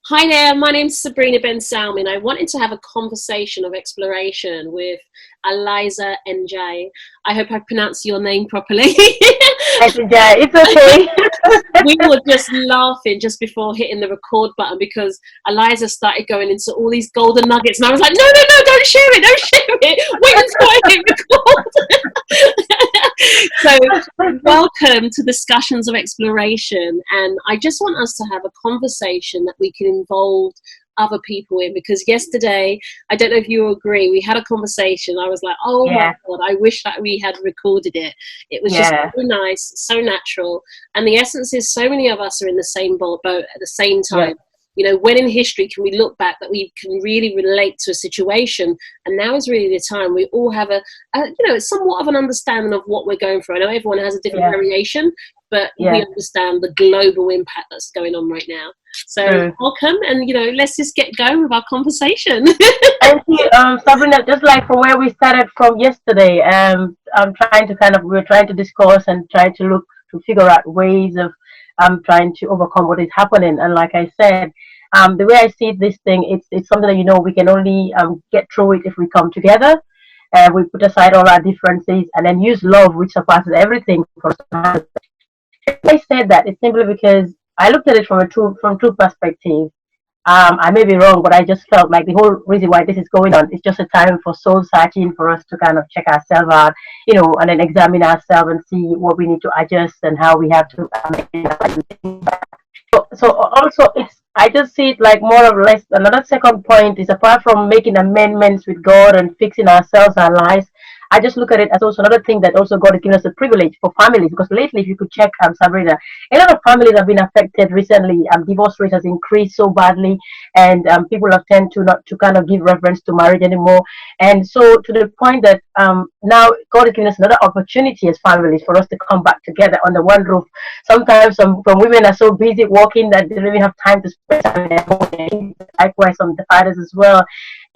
Hi there, my name's Sabrina Ben Salmin. I wanted to have a conversation of exploration with Eliza and Njie. I hope I pronounced your name properly. I think, yeah, it's okay. We were just laughing just before hitting the record button because Eliza started going into all these golden nuggets, and I was like, no, no, no, don't share it, don't share it. Wait until I hit record. So, welcome to Discussions of Exploration, and I just want us to have a conversation that we can involve other people in, because yesterday, I don't know if you agree, we had a conversation. I was like, oh my Yeah, God, I wish that we had recorded it. It was just yeah, so nice, so natural. And the essence is so many of us are in the same boat at the same yeah, time. You know, when in history can we look back that we can really relate to a situation? And now is really the time. We all have it's somewhat of an understanding of what we're going through. I know everyone has a different yeah, variation, but we yeah. understand the global impact that's going on right now. So True. welcome, and let's just get going with our conversation. And see, Sabrina, just like from where we started from yesterday, I'm trying to we're trying to discuss and try to look to figure out ways of trying to overcome what is happening. And like I said, the way I see this thing, it's something that we can only get through it if we come together. We put aside all our differences and then use love, which surpasses everything. For us. I said that it's simply because I looked at it from two perspectives. I may be wrong, but I just felt like the whole reason why this is going on is just a time for soul searching, for us to kind of check ourselves out, and then examine ourselves and see what we need to adjust and how we have to so also it's I just see it like more or less another second point is apart from making amendments with God and fixing ourselves, our lives. I just look at it as also another thing that also God has given us a privilege for families, because lately, if you could check, Sabrina, a lot of families have been affected recently. Divorce rate has increased so badly, and people have tend to not to kind of give reference to marriage anymore. And so to the point that now God has given us another opportunity as families for us to come back together under one roof. Sometimes some women are so busy working that they don't even have time to spend time in their home. Likewise, some the fathers as well.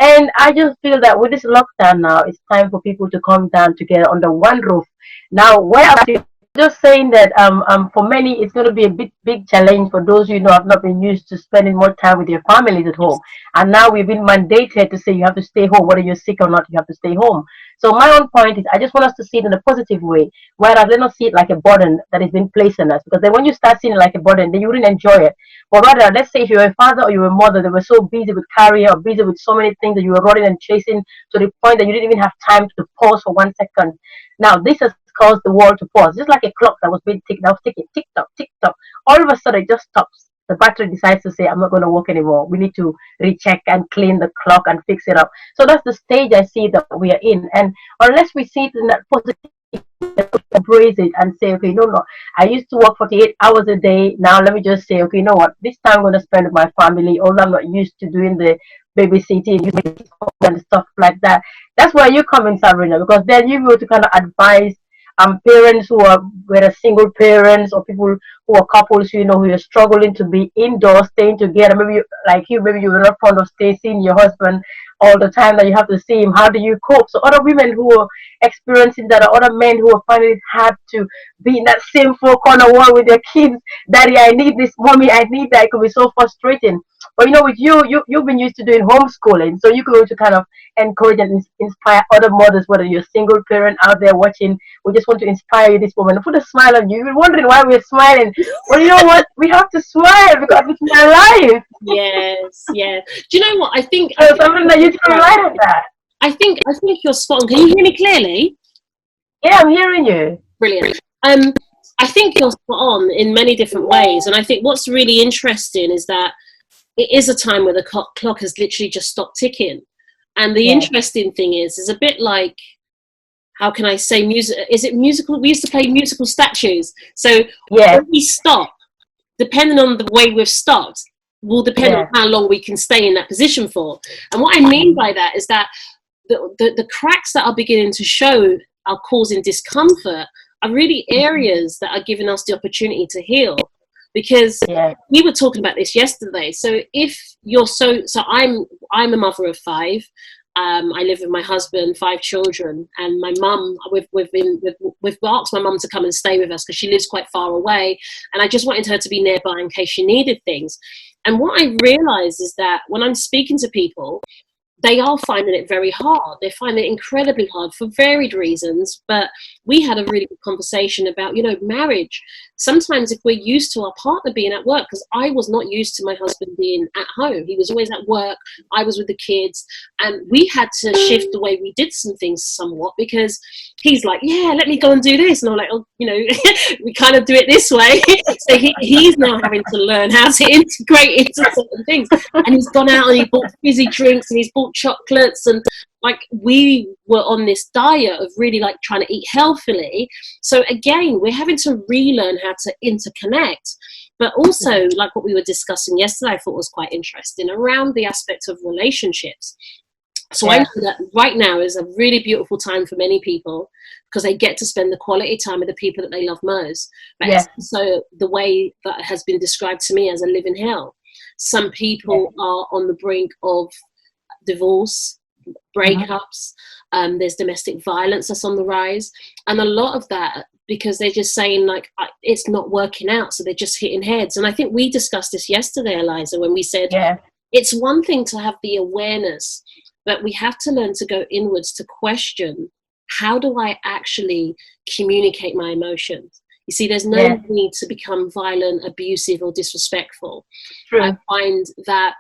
And I just feel that with this lockdown now, it's time for people to come down together under one roof. Now, where are you? Just saying that for many it's going to be a big challenge for those have not been used to spending more time with your families at home, and now we've been mandated to say you have to stay home whether you're sick or not. You have to stay home. So my own point is I just want us to see it in a positive way, whereas let not see it like a burden that has been placed on us, because then when you start seeing it like a burden, then you wouldn't enjoy it. But rather, let's say if you're a father or you're a mother, they were so busy with career or busy with so many things that you were running and chasing to the point that you didn't even have time to pause for 1 second. Now, this has caused the world to pause, just like a clock that was being ticked, that was ticking, tick tock, tick tock. All of a sudden, it just stops. The battery decides to say, I'm not going to work anymore. We need to recheck and clean the clock and fix it up. So that's the stage I see that we are in. And unless we see it in that positive, embrace it and say, okay, no, I used to work 48 hours a day. Now let me just say, okay, you know what? This time I'm going to spend with my family. Although I'm not used to doing the babysitting and stuff like that. That's where you come in, Sabrina, because then you go to kind of advise parents who are whether single parents or people who are couples, who are struggling to be indoors, staying together. Maybe maybe you were not fond of staying seeing your husband all the time that you have to see him. How do you cope? So other women who are experiencing that, or other men who are finding it hard to be in that same four corner wall with their kids. Daddy, I need this. Mommy, I need that. It could be so frustrating. But with you've been used to doing homeschooling, so you could to kind of encourage and inspire other mothers, whether you're a single parent out there watching. We just want to inspire you this moment, put a smile on you. You're wondering why we're smiling. Well, you know what? We have to smile because it's my life. Yes, yeah. Do you know what? So something that you can light on that. I think you're spot on. Can you hear me clearly? Yeah, I'm hearing you. Brilliant. I think you're spot on in many different ways, and I think what's really interesting is that it is a time where the clock has literally just stopped ticking. And the Yeah, interesting thing is a bit like, how can I say music? Is it musical? We used to play musical statues. So yeah, when we stop, depending on the way we've stopped, will depend on yeah, how long we can stay in that position for. And what I mean by that is that the cracks that are beginning to show are causing discomfort are really areas that are giving us the opportunity to heal. Because yeah, we were talking about this yesterday. So if you're I'm a mother of five. I live with my husband, 5 children, and my mum. We've asked my mum to come and stay with us because she lives quite far away, and I just wanted her to be nearby in case she needed things. And what I realize is that when I'm speaking to people, they are finding it very hard. They find it incredibly hard for varied reasons. But we had a really good conversation about, marriage. Sometimes if we're used to our partner being at work, because I was not used to my husband being at home. He was always at work. I was with the kids. And we had to shift the way we did some things somewhat, because he's like, yeah, let me go and do this. And I'm like, oh, we kind of do it this way. So he's now having to learn how to integrate into certain things. And he's gone out and he bought fizzy drinks and he's bought chocolates, and like we were on this diet of really like trying to eat healthily. So again, we're having to relearn how to interconnect. But also, like what we were discussing yesterday, I thought was quite interesting around the aspect of relationships. So I know that right now is a really beautiful time for many people, because they get to spend the quality time with the people that they love most. But it's also the way that has been described to me as a living hell. Some people are on the brink of divorce, breakups. There's domestic violence that's on the rise. And a lot of that, because they're just saying like, it's not working out. So they're just hitting heads. And I think we discussed this yesterday, Eliza, when we said, it's one thing to have the awareness, but we have to learn to go inwards to question, how do I actually communicate my emotions? You see, there's no need to become violent, abusive, or disrespectful. True. I find that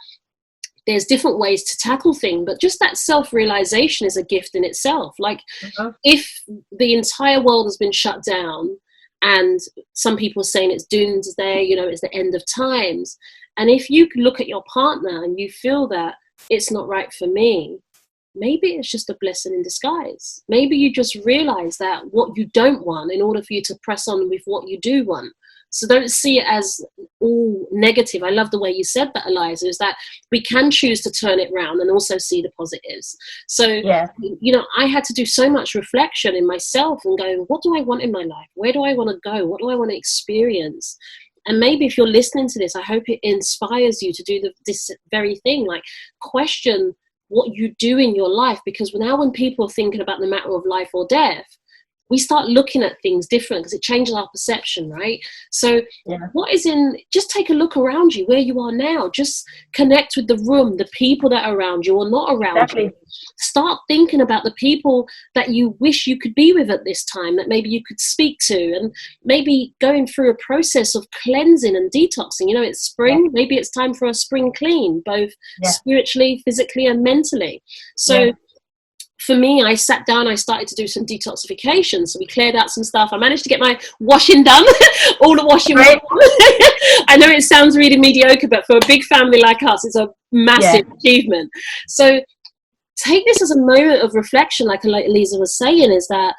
there's different ways to tackle things, but just that self-realization is a gift in itself. Like, if the entire world has been shut down, and some people are saying it's doomsday, it's the end of times. And if you look at your partner and you feel that it's not right for me, maybe it's just a blessing in disguise. Maybe you just realize that what you don't want in order for you to press on with what you do want. So don't see it as all negative. I love the way you said that, Eliza, is that we can choose to turn it around and also see the positives. So, I had to do so much reflection in myself and go, what do I want in my life? Where do I want to go? What do I want to experience? And maybe if you're listening to this, I hope it inspires you to do this very thing, like question what you do in your life. Because now when people are thinking about the matter of life or death, we start looking at things different, because it changes our perception, right? So just take a look around you, where you are now. Just connect with the room, the people that are around you or not around you. Start thinking about the people that you wish you could be with at this time, that maybe you could speak to, and maybe going through a process of cleansing and detoxing. It's spring. Maybe it's time for a spring clean, both spiritually, physically, and mentally. So for me, I sat down, I started to do some detoxification. So we cleared out some stuff. I managed to get my washing done, all the washing. I know it sounds really mediocre, but for a big family like us, it's a massive achievement. So take this as a moment of reflection, like Eliza was saying, is that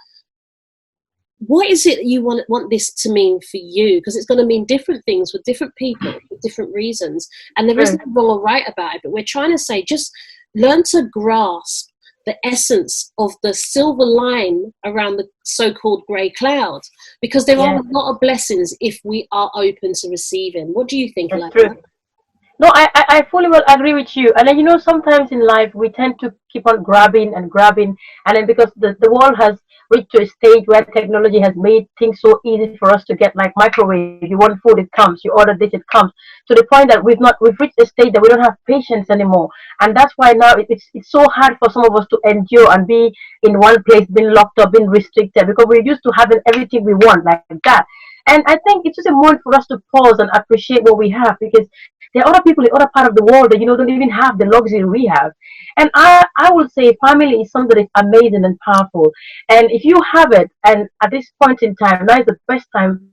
what is it you want this to mean for you? Because it's going to mean different things for different people, for different reasons. And there isn't wrong or right about it, but we're trying to say, just learn to grasp the essence of the silver line around the so-called grey cloud, because there are a lot of blessings if we are open to receiving. What do you think, Eliza? No, I fully will agree with you. And then, sometimes in life we tend to keep on grabbing, and then because the world has reached to a stage where technology has made things so easy for us to get, like microwave. You want food, it comes. You order this, it comes. To the point that we've reached a stage that we don't have patience anymore. And that's why now it's so hard for some of us to endure and be in one place, being locked up, being restricted, because we're used to having everything we want like that. And I think it's just a moment for us to pause and appreciate what we have, because there are other people in other part of the world that don't even have the luxury we have. And I would say family is something that's amazing and powerful. And if you have it, and at this point in time, now is the best time.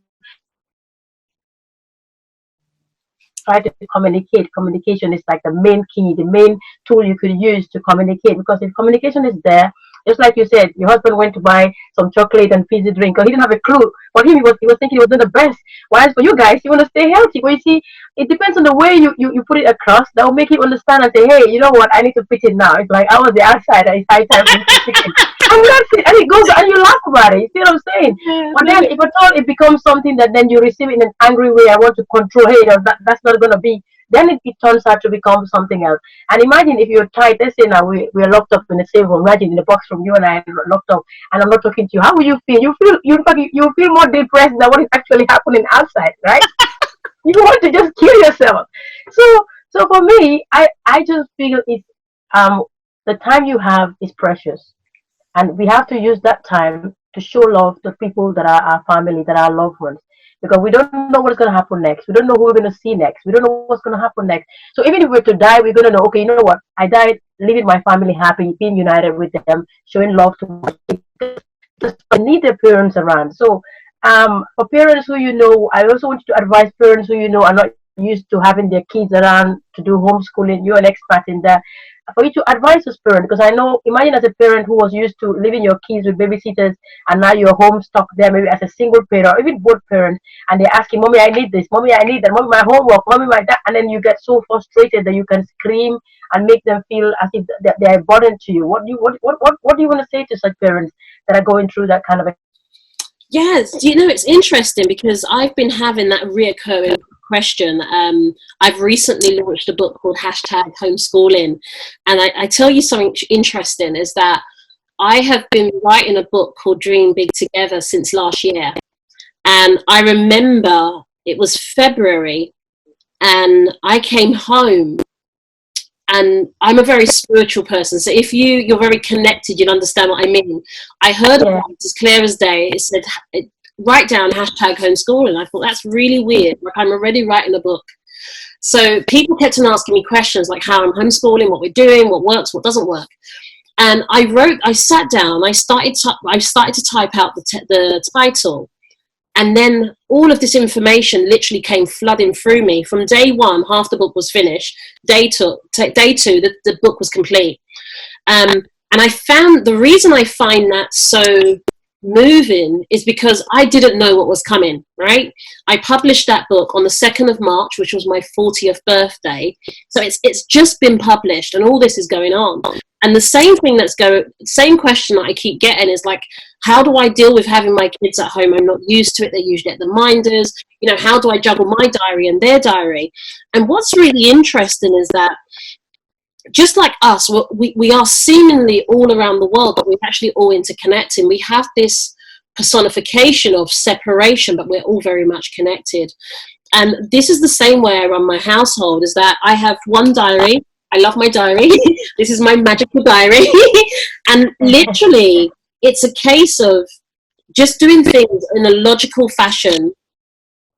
Try to communicate. Communication is like the main key, the main tool you could use to communicate. Because if communication is there, just like you said, your husband went to buy some chocolate and fizzy drink, because he didn't have a clue. For him, he was thinking he was doing the best. Whereas for you guys, you want to stay healthy. But you see, it depends on the way you put it across. That will make him understand and say, hey, you know what? I need to fit in now. It's like I was the outside. It's high time for me to fit in. And that's it. And it goes, and you laugh about it. You see what I'm saying? But then, if at all it becomes something that then you receive it in an angry way, I want to control. Hey, that's not going to be. Then it turns out to become something else. And imagine if you're tight. Let's say now we're locked up in the same room. Imagine in the box from you and I are locked up, and I'm not talking to you. How will you feel? You feel more depressed than what is actually happening outside, right? You want to just kill yourself. So for me, I just feel it's the time you have is precious, and we have to use that time to show love to people that are our family, that are our loved ones, because we don't know what's going to happen next. We don't know who we're going to see next. We don't know what's going to happen next. So even if we're to die, we're going to know, okay, you know what? I died leaving my family happy, being united with them, showing love to my kids. Just I need their parents around. So for parents who you know, I also want you to advise parents who you know are not used to having their kids around to do homeschooling. You're an expert in that. For you to advise this parent, because I know, imagine as a parent who was used to leaving your kids with babysitters, and now you're home stuck there, maybe as a single parent or even both parents, and they're asking, "Mommy, I need this. Mommy, I need that. Mommy, my homework. Mommy, my that," and then you get so frustrated that you can scream and make them feel as if they are a burden to you. What do you want to say to such parents that are going through that kind of a Yes, you know, it's interesting because I've been having that reoccurring question. I've recently launched a book called #Homeschooling, and I tell you something interesting is that I have been writing a book called Dream Big Together since last year, and I remember it was February, and I came home. And I'm a very spiritual person, so if you're very connected, you'll understand what I mean. I heard yeah. about it as clear as day. It said, write down #homeschooling. I thought that's really weird. Like, I'm already writing a book. So people kept on asking me questions like how I'm homeschooling, what we're doing, what works, what doesn't work. And I sat down, I started to type out the title. And then all of this information literally came flooding through me. From day one, half the book was finished. Day two, the book was complete. And I found the reason I find that so moving is because I didn't know what was coming, right? I published that book on the 2nd of March, which was my 40th birthday. So it's just been published and all this is going on. And the same question that I keep getting is like, how do I deal with having my kids at home? I'm not used to it. They're usually at the minders. You know, how do I juggle my diary and their diary? And what's really interesting is that just like us, we are seemingly all around the world, but we're actually all interconnected. We have this personification of separation, but we're all very much connected. And this is the same way I run my household, is that I have one diary. I love my diary. This is my magical diary. And literally, it's a case of just doing things in a logical fashion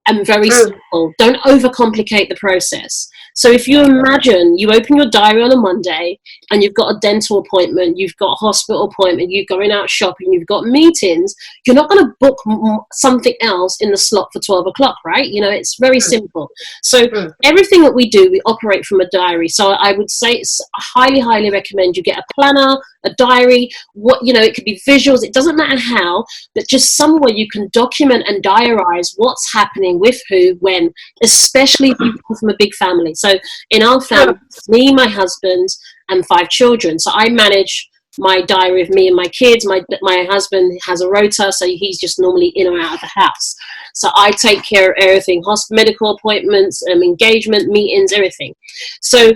and very simple. Don't overcomplicate the process. So if you imagine you open your diary on a Monday and you've got a dental appointment, you've got a hospital appointment, you're going out shopping, you've got meetings, you're not going to book something else in the slot for 12 o'clock, right? You know, it's very simple. So everything that we do, we operate from a diary. So I would say it's highly, highly recommend you get a planner, a diary, it could be visuals, it doesn't matter how, but just somewhere you can document and diarize what's happening with who, when, especially if you come from a big family. So in our family, me, my husband, and 5 children. So I manage my diary of me and my kids. My husband has a rota, so he's just normally in or out of the house. So I take care of everything, medical appointments, engagement, meetings, everything. So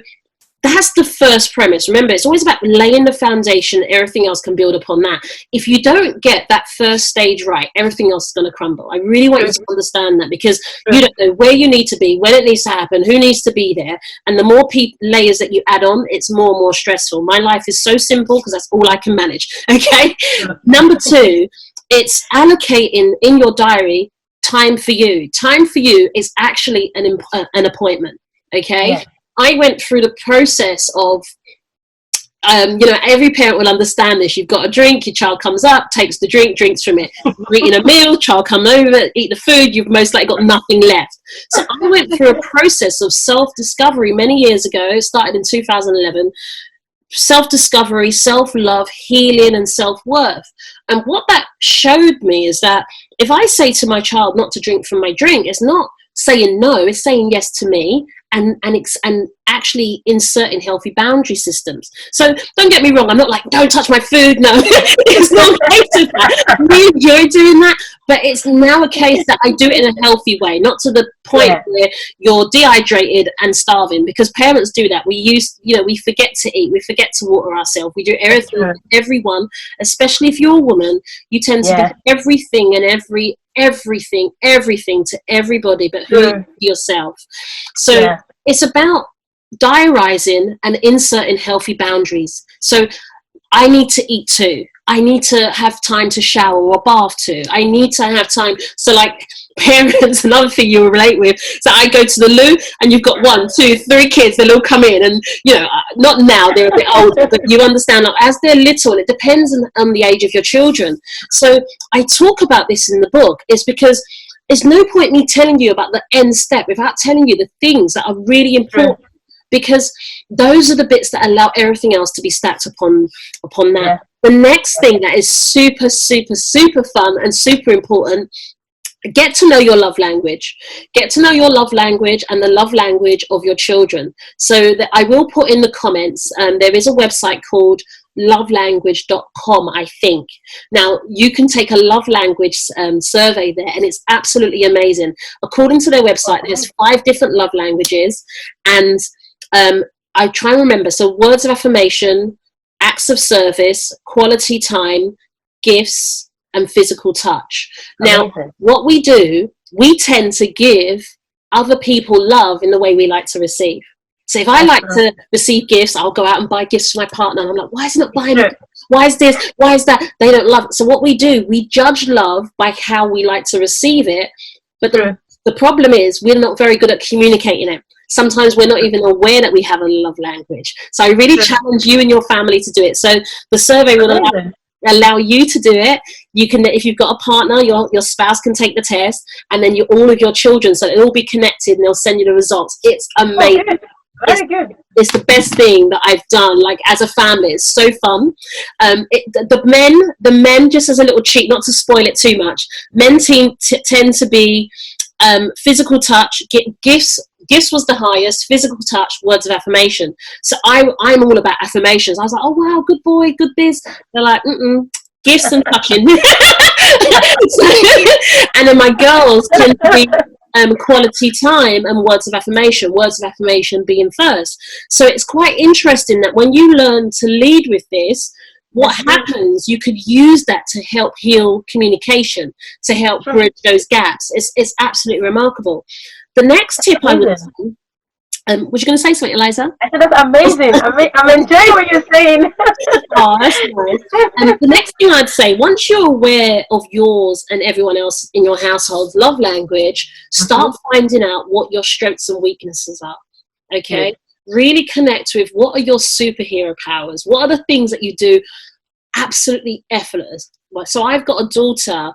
that's the first premise. Remember, it's always about laying the foundation. Everything else can build upon that. If you don't get that first stage right, everything else is going to crumble. I really want you to understand that, because you don't know where you need to be, when it needs to happen, who needs to be there. And the more layers that you add on, it's more and more stressful. My life is so simple because that's all I can manage. Okay. Number 2, it's allocating in your diary time for you. Time for you is actually an appointment. Okay. Yeah. I went through the process of, every parent will understand this. You've got a drink, your child comes up, takes the drink, drinks from it. You're eating a meal, child comes over, eat the food, you've most likely got nothing left. So I went through a process of self-discovery many years ago. It started in 2011. Self-discovery, self-love, healing, and self-worth. And what that showed me is that if I say to my child not to drink from my drink, it's not saying no, it's saying yes to me, and actually inserting healthy boundary systems. So don't get me wrong, I'm not like, don't touch my food. No, it's not a case of that. I really enjoy doing that, but it's now a case that I do it in a healthy way, not to the point where you're dehydrated and starving, because parents do that. We forget to eat, we forget to water ourselves, we do everything, everyone, especially if you're a woman, you tend to get everything and every everything to everybody, but who you yourself. So it's about diarising and inserting healthy boundaries. So I need to eat too. I need to have time to shower or bath too. I need to have time. So like parents, another thing you relate with. So I go to the loo and you've got 1, 2, 3 kids. They'll all come in and, you know, not now, they're a bit older, but you understand, like, as they're little, and it depends on the age of your children. So I talk about this in the book. It's because there's no point me telling you about the end step without telling you the things that are really important. Because those are the bits that allow everything else to be stacked upon that. The next thing that is super, super, super fun and super important, get to know your love language. Get to know your love language and the love language of your children. So that I will put in the comments, there is a website called lovelanguage.com, I think. Now, you can take a love language survey there, and it's absolutely amazing. According to their website, there's 5 different love languages, and I try and remember. So words of affirmation, acts of service, quality time, gifts, and physical touch. Now, what we do, we tend to give other people love in the way we like to receive. So if I like to receive gifts, I'll go out and buy gifts for my partner. And I'm like, why is he not buying it? Why is this? Why is that? They don't love it. So what we do, we judge love by how we like to receive it. But the problem is we're not very good at communicating it. Sometimes we're not even aware that we have a love language. So I really challenge you and your family to do it. So the survey will allow you to do it. You can, if you've got a partner, your spouse can take the test, and then all of your children, so it'll all be connected, and they'll send you the results. It's amazing. Very good. It's the best thing that I've done, like, as a family. It's so fun. The men, just as a little cheat, not to spoil it too much, men tend to be physical touch, gifts was the highest, physical touch, words of affirmation. So I'm all about affirmations. I was like, oh wow, good boy, good this. They're like, gifts and touching. And then my girls tend to be quality time and words of affirmation being first. So it's quite interesting that when you learn to lead with this, what happens, you could use that to help heal communication, to help bridge those gaps. It's absolutely remarkable. The next tip I would say, was you going to say something, Eliza? I said that's amazing. I'm enjoying what you're saying. Oh, that's nice. And the next thing I'd say, once you're aware of yours and everyone else in your household's love language, start finding out what your strengths and weaknesses are. Okay? Really connect with what are your superhero powers. What are the things that you do absolutely effortless? So I've got a daughter,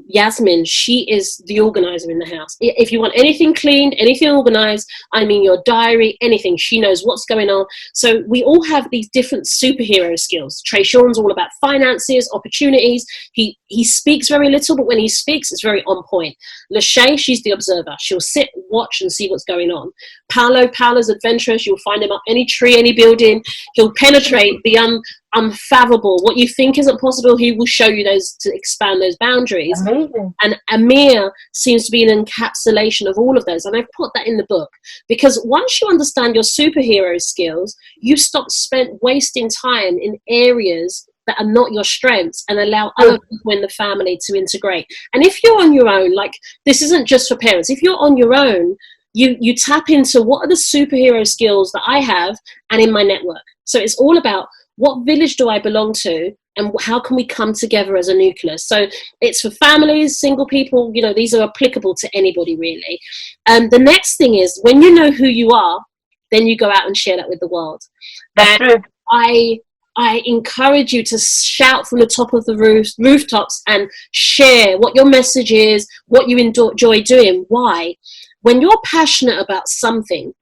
Yasmin. She is the organizer in the house. If you want anything cleaned, anything organized, I mean your diary, anything, she knows what's going on. So we all have these different superhero skills. Trey Sean's all about finances, opportunities. He speaks very little, but when he speaks, it's very on point. Lachey, she's the observer. She'll sit, watch, and see what's going on. Paolo's adventurous. You'll find him up any tree, any building. He'll penetrate the unfathomable. What you think isn't possible, he will show you those to expand those boundaries. Amazing. And Amir seems to be an encapsulation of all of those, and I've put that in the book, because once you understand your superhero skills, you stop wasting time in areas that are not your strengths and allow other people in the family to integrate. And if you're on your own, like, this isn't just for parents, if you're on your own, you tap into what are the superhero skills that I have and in my network. So it's all about what village do I belong to and how can we come together as a nucleus. So it's for families, single people, you know, these are applicable to anybody really. The next thing is, when you know who you are, then you go out and share that with the world. That's true. I encourage you to shout from the top of the rooftops and share what your message is, what you enjoy doing. Why? When you're passionate about something,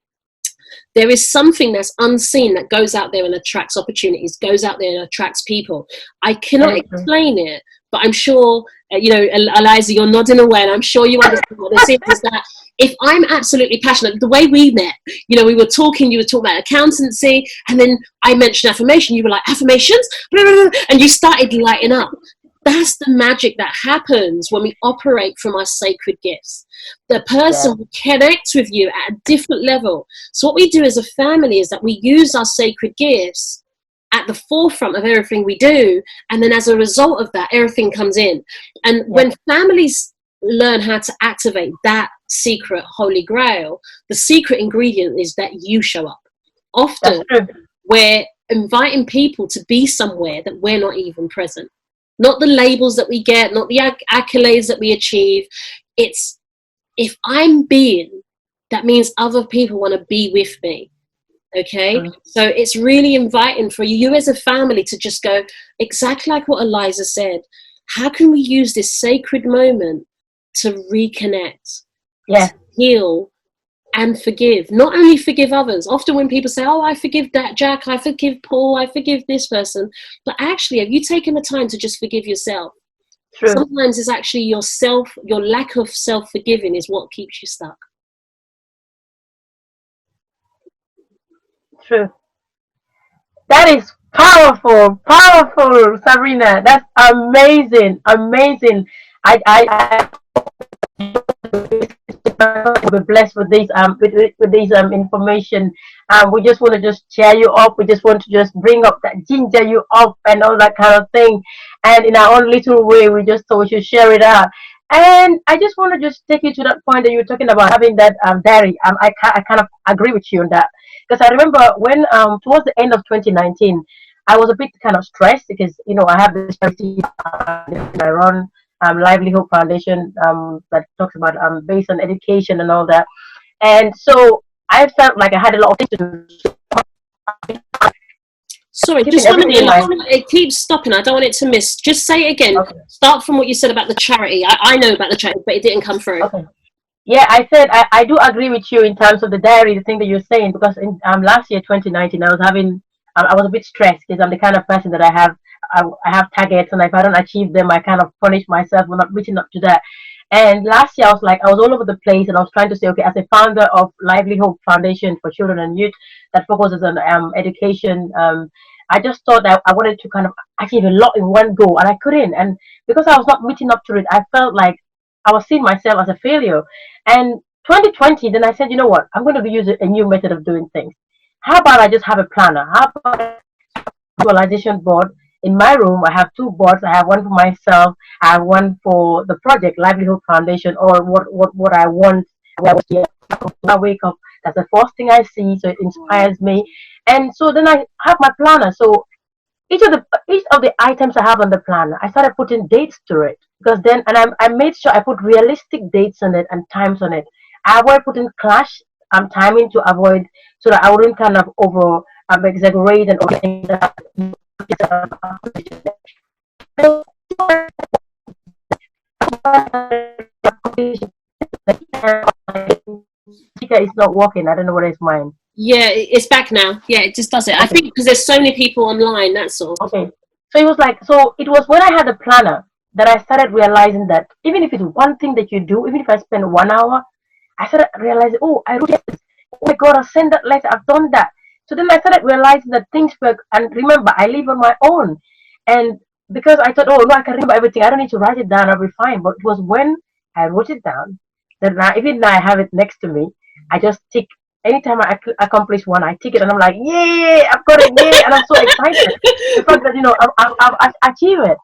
there is something that's unseen that goes out there and attracts opportunities, goes out there and attracts people. I cannot explain it, but I'm sure, you know, Eliza, you're nodding away, and I'm sure you understand what this is that if I'm absolutely passionate, the way we met, you know, we were talking, you were talking about accountancy, and then I mentioned affirmation, you were like, affirmations? Blah, blah, blah, and you started lighting up. That's the magic that happens when we operate from our sacred gifts. The person will connect with you at a different level. So what we do as a family is that we use our sacred gifts at the forefront of everything we do, and then as a result of that, everything comes in. And when families learn how to activate that secret holy grail, the secret ingredient is that you show up. Often we're inviting people to be somewhere that we're not even present. Not the labels that we get, not the accolades that we achieve. It's, if I'm being, that means other people want to be with me. Okay, so it's really inviting for you as a family to just go exactly like what Eliza said. How can we use this sacred moment to reconnect, to heal, and forgive? Not only forgive others. Often when people say, oh, I forgive that Jack, I forgive Paul, I forgive this person, but actually, have you taken the time to just forgive yourself? Sometimes it's actually yourself, your lack of self-forgiving is what keeps you stuck. True. That is powerful, powerful, Sabrina. That's amazing, amazing. I we're blessed with these with these information. We just want to just cheer you up. We just want to just bring up that, ginger you up, and all that kind of thing. And in our own little way, we just thought we should share it out. And I just want to just take you to that point that you were talking about having that diary. I kind of agree with you on that, because I remember when towards the end of 2019, I was a bit kind of stressed because I have this charity I run, Livelihood Foundation, that talks about based on education and all that. And so I felt like I had a lot of things to do. Sorry, just one minute. It keeps stopping. I don't want it to miss. Just say it again. Okay. Start from what you said about the charity. I know about the charity, but it didn't come through. Okay. Yeah, I said I do agree with you in terms of the diary, the thing that you're saying, because in last year, 2019, I was a bit stressed because I'm the kind of person that I have targets, and if I don't achieve them, I kind of punish myself for not reaching up to that. And last year, I was all over the place, and I was trying to say, okay, as a founder of Livelihood Foundation for Children and Youth that focuses on education, I just thought that I wanted to kind of achieve a lot in one go, and I couldn't. And because I was not meeting up to it, I felt like I was seeing myself as a failure. And 2020, then I said, you know what? I'm going to use a new method of doing things. How about I just have a planner? How about a visualization board? In my room, I have two boards. I have one for myself. I have one for the project, Livelihood Foundation, or what I want. When I wake up, that's the first thing I see, so it inspires me. And so then I have my planner. So each of the items I have on the planner, I started putting dates to it, because then, and I made sure I put realistic dates on it and times on it. I avoid putting clash timing to avoid, so that I wouldn't kind of over exaggerate and overthink that. It's not working. I don't know what is mine. Yeah, it's back now. Yeah, it just does it. Okay. I think because there's so many people online, that's all. Okay. So it was when I had a planner that I started realizing that even if it's one thing that you do, even if I spend 1 hour, I started realizing, oh, I wrote this. Oh my God, I sent that letter. I've done that. So then I started realizing that things work. And remember, I live on my own. And because I thought, oh, no, I can remember everything. I don't need to write it down. I'll be fine. But it was when I wrote it down that even now I have it next to me. I just tick. Anytime I accomplish one, I tick it, and I'm like, yay, I've got it, yay, and I'm so excited. The fact that I've achieved it.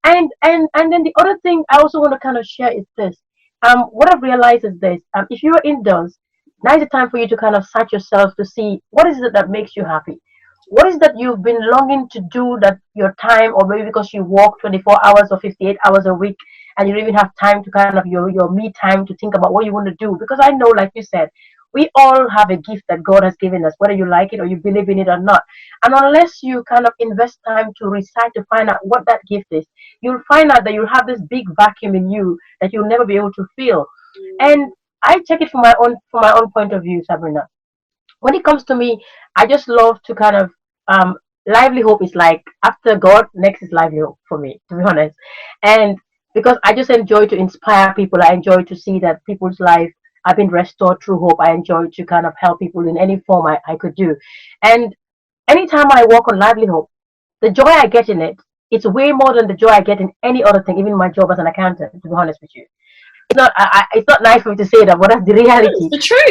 And then the other thing I also want to kind of share is this. What I've realized is this. If you're indoors, now is the time for you to kind of search yourself to see what is it that makes you happy. What is that you've been longing to do that your time, or maybe because you work 24 hours or 58 hours a week, and you don't even have time to kind of your me time to think about what you want to do. Because I know, like you said, we all have a gift that God has given us, whether you like it or you believe in it or not. And unless you kind of invest time to research to find out what that gift is, you'll find out that you'll have this big vacuum in you that you'll never be able to fill. And I check it from my own point of view, Sabrina. When it comes to me, I just love to kind of livelihood is like after God, next is livelihood for me, to be honest. And because I just enjoy to inspire people, I enjoy to see that people's life have been restored through hope. I enjoy to kind of help people in any form I could do. And anytime I work on livelihood, the joy I get in it, it's way more than the joy I get in any other thing, even my job as an accountant, to be honest with you. It's not nice for me to say that, but that's the reality. It's the truth.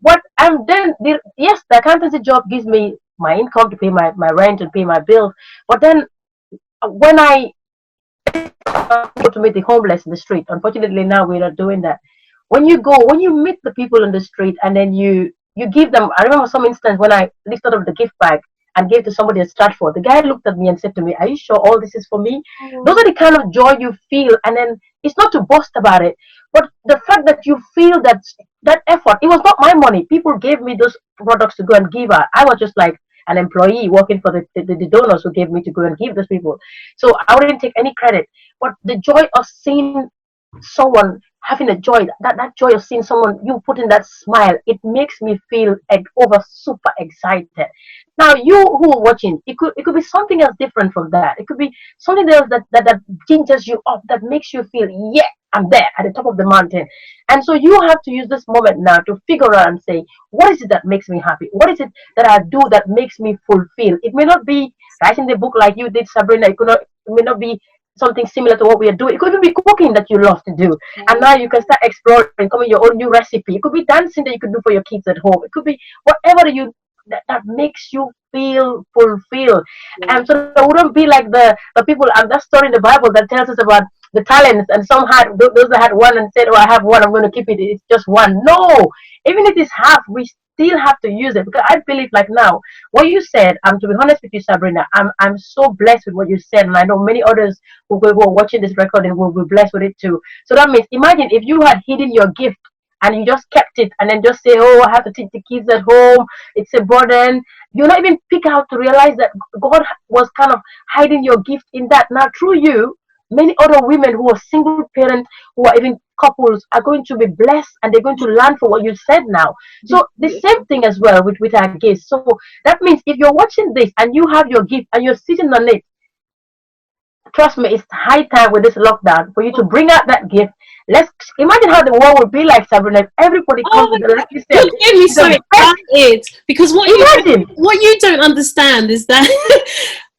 But then, yes, the accountancy job gives me my income to pay my rent and pay my bills. But then when I go to meet the homeless in the street, unfortunately now we're not doing that. When you meet the people in the street and then you give them, I remember some instance when I lifted up the gift bag and gave to somebody at Stratford. The guy looked at me and said to me, "Are you sure all this is for me?" Those are the kind of joy you feel, and then it's not to boast about it, but the fact that you feel that effort. It was not my money. People gave me those products to go and give out. I was just like an employee working for the donors who gave me to go and give those people. So I wouldn't take any credit. But the joy of seeing someone having a joy, that joy of seeing someone, you put in that smile, it makes me feel over super excited. Now you who are watching, it could be something else different from that. It could be something else that gingers you up, that makes you feel, yeah, I'm there at the top of the mountain. And so you have to use this moment now to figure out and say, what is it that makes me happy? What is it that I do that makes me fulfill? It may not be writing the book like you did, Sabrina. It may not be something similar to what we are doing. It could even be cooking that you love to do. And now you can start exploring, come with your own new recipe. It could be dancing that you could do for your kids at home. It could be whatever that makes you feel fulfilled. And so it wouldn't be like the people and that story in the Bible that tells us about the talents, and some had those that had one and said, "Oh, I have one, I'm going to keep it. It's just one." No, even if it's half, we still have to use it, because I believe, like now, what you said. To be honest with you, Sabrina, I'm so blessed with what you said, and I know many others who are watching this recording will be blessed with it too. So that means, imagine if you had hidden your gift and you just kept it, and then just say, "Oh, I have to teach the kids at home. It's a burden." You not even pick out to realize that God was kind of hiding your gift in that. Now, through you, many other women who are single parents, who are even couples, are going to be blessed, and they're going to learn from what you said now. So the same thing as well with our gifts. So that means if you're watching this and you have your gift and you're sitting on it, trust me, it's high time with this lockdown for you to bring out that gift. Let's imagine how the world would be like, Sabrina, if everybody comes together, like you said. You get me so excited, because what you don't understand is that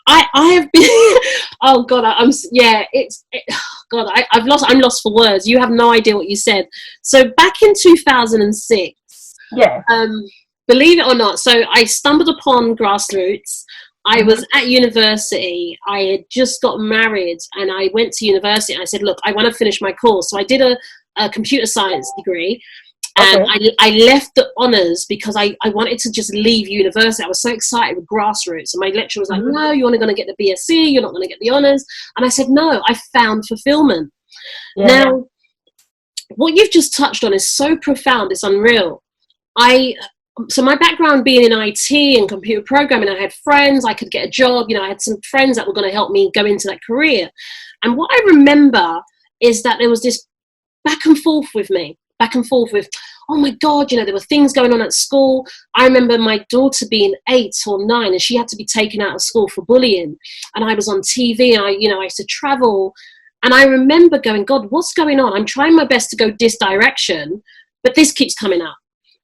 I have been oh god, I'm lost for words. You have no idea what you said. So back in 2006, yeah, believe it or not, so I stumbled upon Grassroots. I was at university. I had just got married, and I went to university and I said, "Look, I want to finish my course." So I did a computer science degree. And I left the honours because I wanted to just leave university. I was so excited with Grassroots. And my lecturer was like, "No, you're only going to get the BSc. You're not going to get the honours." And I said, "No, I found fulfilment." Yeah. Now, what you've just touched on is so profound. It's unreal. So my background being in IT and computer programming, I had friends, I could get a job. I had some friends that were going to help me go into that career. And what I remember is that there was this back and forth with, "Oh my God, there were things going on at school." I remember my daughter being 8 or 9 and she had to be taken out of school for bullying. And I was on TV and I used to travel. And I remember going, "God, what's going on? I'm trying my best to go this direction, but this keeps coming up."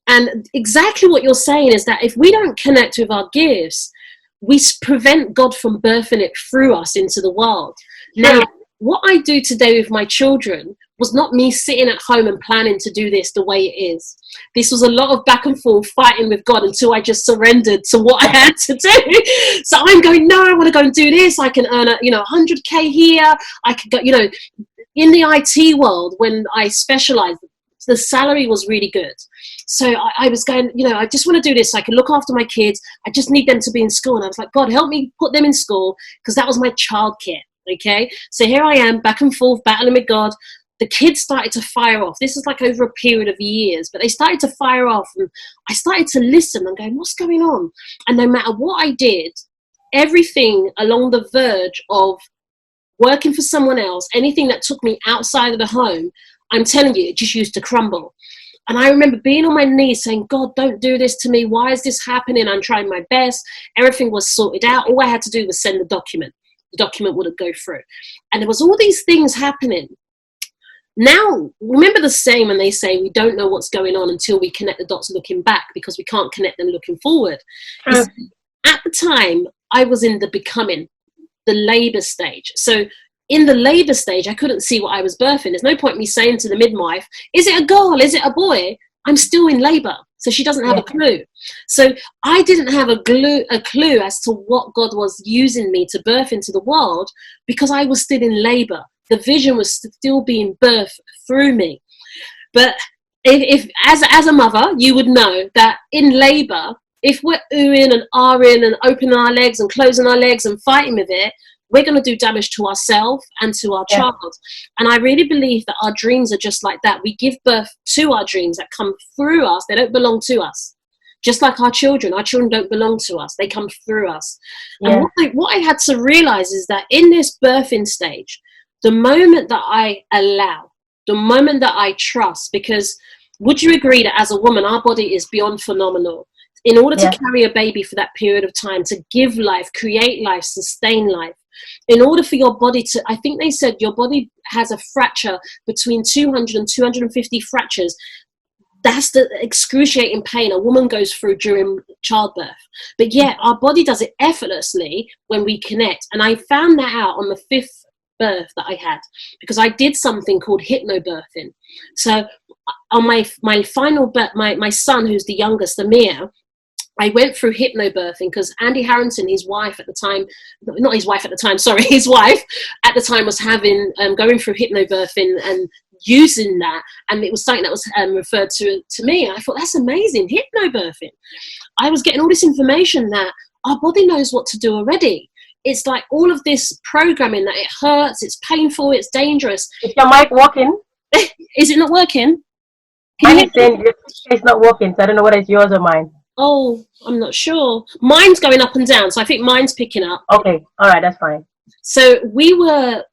And exactly what you're saying is that if we don't connect with our gifts, we prevent God from birthing it through us into the world. Now, what I do today with my children was not me sitting at home and planning to do this the way it is. This was a lot of back and forth fighting with God until I just surrendered to what I had to do. So I'm going, "No, I want to go and do this. I can earn 100K here. I could go, in the IT world, when I specialized, the salary was really good. So I was going, I just want to do this so I can look after my kids. I just need them to be in school." And I was like, "God, help me put them in school," because that was my childcare. Okay. So here I am, back and forth, battling with God. The kids started to fire off. This is like over a period of years, but they started to fire off. And I started to listen and going, "What's going on?" And no matter what I did, everything along the verge of working for someone else, anything that took me outside of the home, I'm telling you, it just used to crumble. And I remember being on my knees saying, "God, don't do this to me. Why is this happening? I'm trying my best." Everything was sorted out. All I had to do was send the document. The document wouldn't go through. And there was all these things happening. Now, remember the saying when they say we don't know what's going on until we connect the dots looking back, because we can't connect them looking forward. At the time, I was in the becoming, the labor stage. So in the labor stage, I couldn't see what I was birthing. There's no point me saying to the midwife, "Is it a girl? Is it a boy?" I'm still in labor. So she doesn't have Yeah. a clue. So I didn't have a clue as to what God was using me to birth into the world, because I was still in labor. The vision was still being birthed through me. But if as a mother, you would know that in labor, if we're oohing and ahhing and opening our legs and closing our legs and fighting with it, we're going to do damage to ourselves and to our child. And I really believe that our dreams are just like that. We give birth to our dreams that come through us. They don't belong to us. Just like our children don't belong to us. They come through us. And what I had to realize is that in this birthing stage, the moment that I allow, the moment that I trust, because would you agree that as a woman, our body is beyond phenomenal? In order to carry a baby for that period of time, to give life, create life, sustain life, in order for your body to, I think they said your body has a fracture between 200 and 250 fractures. That's the excruciating pain a woman goes through during childbirth. But yet our body does it effortlessly when we connect. And I found that out on the 5th birth that I had, because I did something called hypnobirthing. So on my final birth, my son, who's the youngest, Amir, I went through hypnobirthing because Andy Harrington, his wife at the time, not his wife at the time, sorry, his wife at the time was having, going through hypnobirthing and using that. And it was something that was referred to me. And I thought, that's amazing, hypnobirthing. I was getting all this information that our body knows what to do already. It's like all of this programming that it hurts, it's painful, it's dangerous. Is your mic working? Is it not working? Mine is saying it's not working, so I don't know whether it's yours or mine. Oh, I'm not sure. Mine's going up and down, so I think mine's picking up. Okay, all right, that's fine. So we were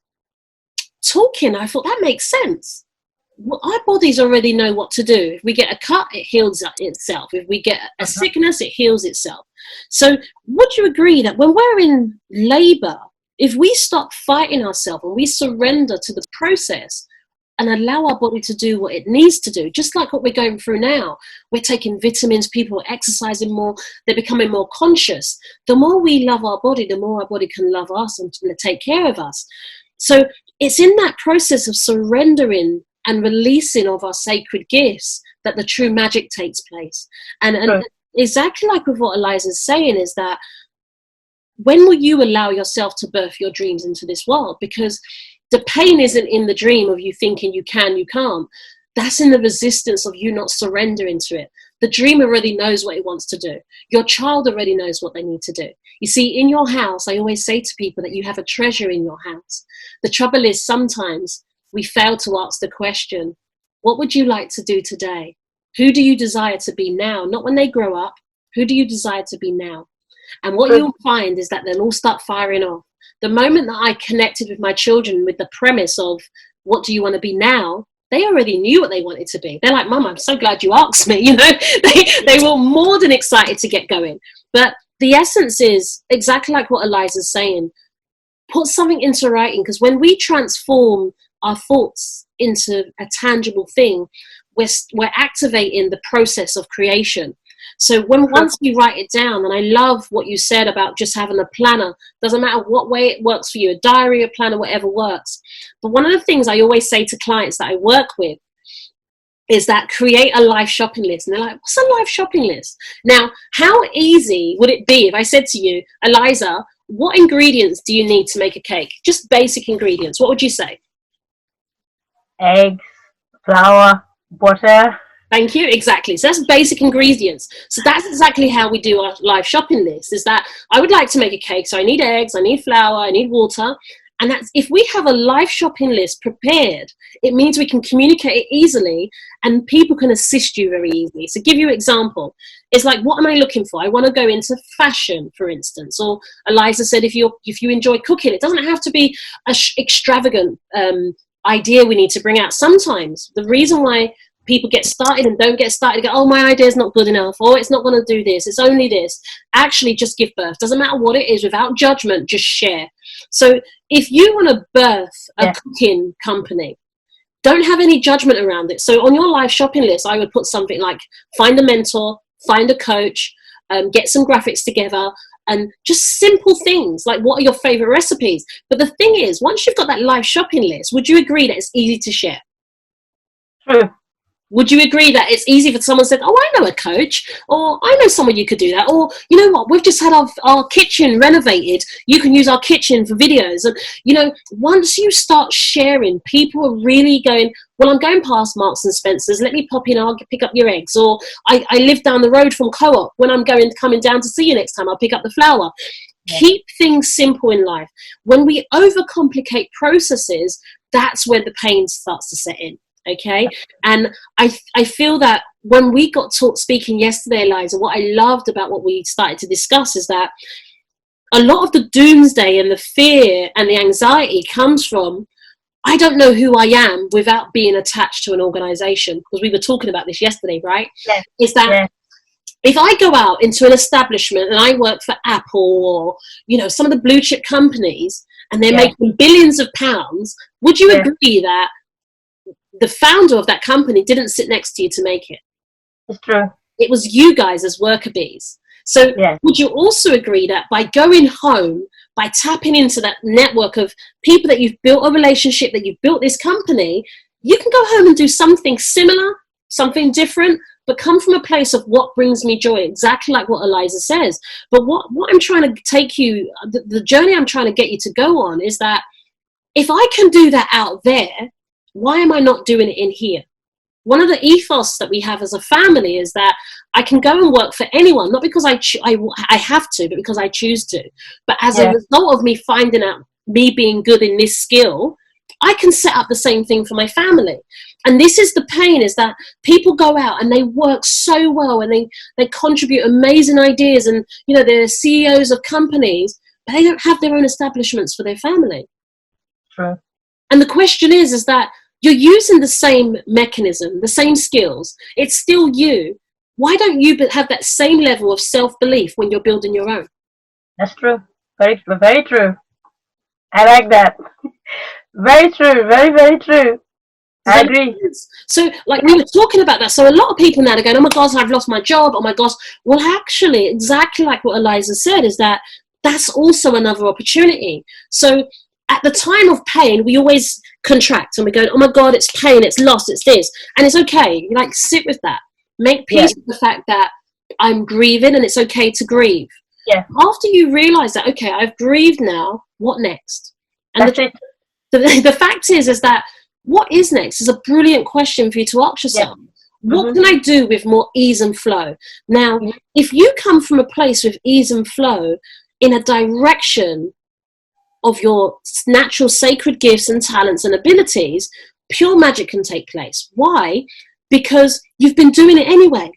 talking, I thought that makes sense. Well, our bodies already know what to do. If we get a cut, it heals itself. If we get a sickness, it heals itself. So would you agree that when we're in labor, if we stop fighting ourselves and we surrender to the process and allow our body to do what it needs to do, just like what we're going through now, we're taking vitamins, people are exercising more, they're becoming more conscious. The more we love our body, the more our body can love us and take care of us. So it's in that process of surrendering and releasing of our sacred gifts that the true magic takes place. And exactly like with what Eliza's saying is that when will you allow yourself to birth your dreams into this world? Because the pain isn't in the dream of you thinking you can, you can't. That's in the resistance of you not surrendering to it. The dream already knows what it wants to do. Your child already knows what they need to do. You see, in your house, I always say to people that you have a treasure in your house. The trouble is sometimes we fail to ask the question, what would you like to do today? Who do you desire to be now? Not when they grow up. Who do you desire to be now? And what you'll find is that they'll all start firing off. The moment that I connected with my children with the premise of what do you want to be now, they already knew what they wanted to be. They're like, Mum, I'm so glad you asked me. You know, they were more than excited to get going. But the essence is exactly like what Eliza's saying. Put something into writing, because when we transform our thoughts into a tangible thing, we're activating the process of creation. So once you write it down, and I love what you said about just having a planner, doesn't matter what way it works for you, a diary, a planner, whatever works. But one of the things I always say to clients that I work with is that create a life shopping list. And they're like, what's a life shopping list? Now, how easy would it be if I said to you, Eliza, what ingredients do you need to make a cake? Just basic ingredients. What would you say? Eggs, flour, butter. Thank you. Exactly. So that's basic ingredients. So that's exactly how we do our live shopping list, is that I would like to make a cake. So I need eggs, I need flour, I need water. And that's, if we have a live shopping list prepared, it means we can communicate it easily and people can assist you very easily. So give you an example. It's like, what am I looking for? I want to go into fashion, for instance. Or Eliza said, if you enjoy cooking, it doesn't have to be an extravagant idea we need to bring out. Sometimes the reason why people get started and don't get started, go, oh, my idea is not good enough, or it's not going to do this, it's only this. Actually, just give birth. Doesn't matter what it is, without judgment, just share. So if you want to birth a cooking company, don't have any judgment around it. So on your live shopping list, I would put something like find a mentor, find a coach, get some graphics together, and just simple things like what are your favorite recipes. But the thing is, once you've got that live shopping list, would you agree that it's easy to share? True. Would you agree that it's easy for someone to say, oh, I know a coach, or I know someone you could do that, or you know what, we've just had our kitchen renovated, you can use our kitchen for videos. And you know, once you start sharing, people are really going, well, I'm going past Marks and Spencer's, let me pop in, I'll pick up your eggs, or I live down the road from Co-op, when I'm coming down to see you next time, I'll pick up the flour. Yeah. Keep things simple in life. When we overcomplicate processes, that's where the pain starts to set in. Okay, and I feel that when we got taught speaking yesterday, Eliza, what I loved about what we started to discuss is that a lot of the doomsday and the fear and the anxiety comes from, I don't know who I am without being attached to an organization, because we were talking about this yesterday, right? Yes. Is that Yes. if I go out into an establishment and I work for Apple or, you know, some of the blue chip companies, and they're making billions of pounds, would you agree that the founder of that company didn't sit next to you to make it? It's true. It was you guys as worker bees. So would you also agree that by going home, by tapping into that network of people that you've built a relationship, that you've built this company, you can go home and do something similar, something different, but come from a place of what brings me joy, exactly like what Eliza says. But what I'm trying to take you, the journey I'm trying to get you to go on is that if I can do that out there, why am I not doing it in here? One of the ethos that we have as a family is that I can go and work for anyone, not because I have to, but because I choose to. But as a result of me finding out me being good in this skill, I can set up the same thing for my family. And this is the pain, is that people go out and they work so well and they contribute amazing ideas, and you know, they're CEOs of companies, but they don't have their own establishments for their family. True. And the question is that you're using the same mechanism, the same skills. It's still you. Why don't you have that same level of self-belief when you're building your own? That's true. Very, very true. I like that. Very true. Very, very true. I agree. So, like, we were talking about that. So a lot of people now are going, oh my gosh, I've lost my job. Oh my gosh. Well, actually, exactly like what Eliza said, is that that's also another opportunity. So at the time of pain, we always contract and we go, oh my God, it's pain, it's loss, it's this. And it's okay. Like, sit with that. Make peace with the fact that I'm grieving and it's okay to grieve. Yeah. After you realize that, okay, I've grieved now, what next? And that's it. The fact is that what is next is a brilliant question for you to ask yourself. What can I do with more ease and flow? Now, if you come from a place with ease and flow in a direction of your natural sacred gifts and talents and abilities, pure magic can take place. Why? Because you've been doing it anyway.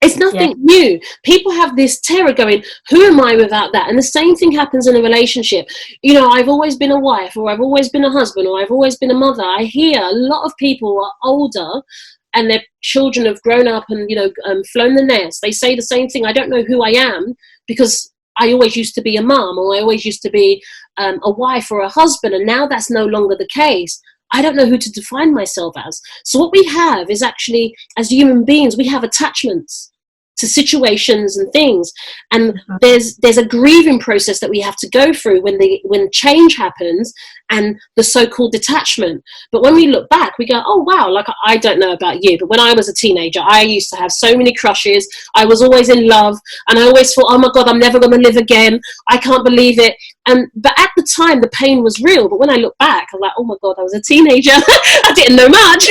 It's nothing new. People have this terror going, who am I without that? And the same thing happens in a relationship. You know, I've always been a wife, or I've always been a husband, or I've always been a mother. I hear a lot of people who are older and their children have grown up and, you know, flown the nest. They say the same thing. I don't know who I am because I always used to be a mom, or I always used to be a wife or a husband. And now that's no longer the case. I don't know who to define myself as. So what we have is actually, as human beings, we have attachments to situations and things, and there's a grieving process that we have to go through when change happens, and the so-called detachment. But when we look back, we go, oh wow, like, I don't know about you, but when I was a teenager, I used to have so many crushes. I was always in love, and I always thought, oh my God, I'm never going to live again, I can't believe it. But at the time, the pain was real. But when I look back, I'm like, oh my God, I was a teenager. I didn't know much.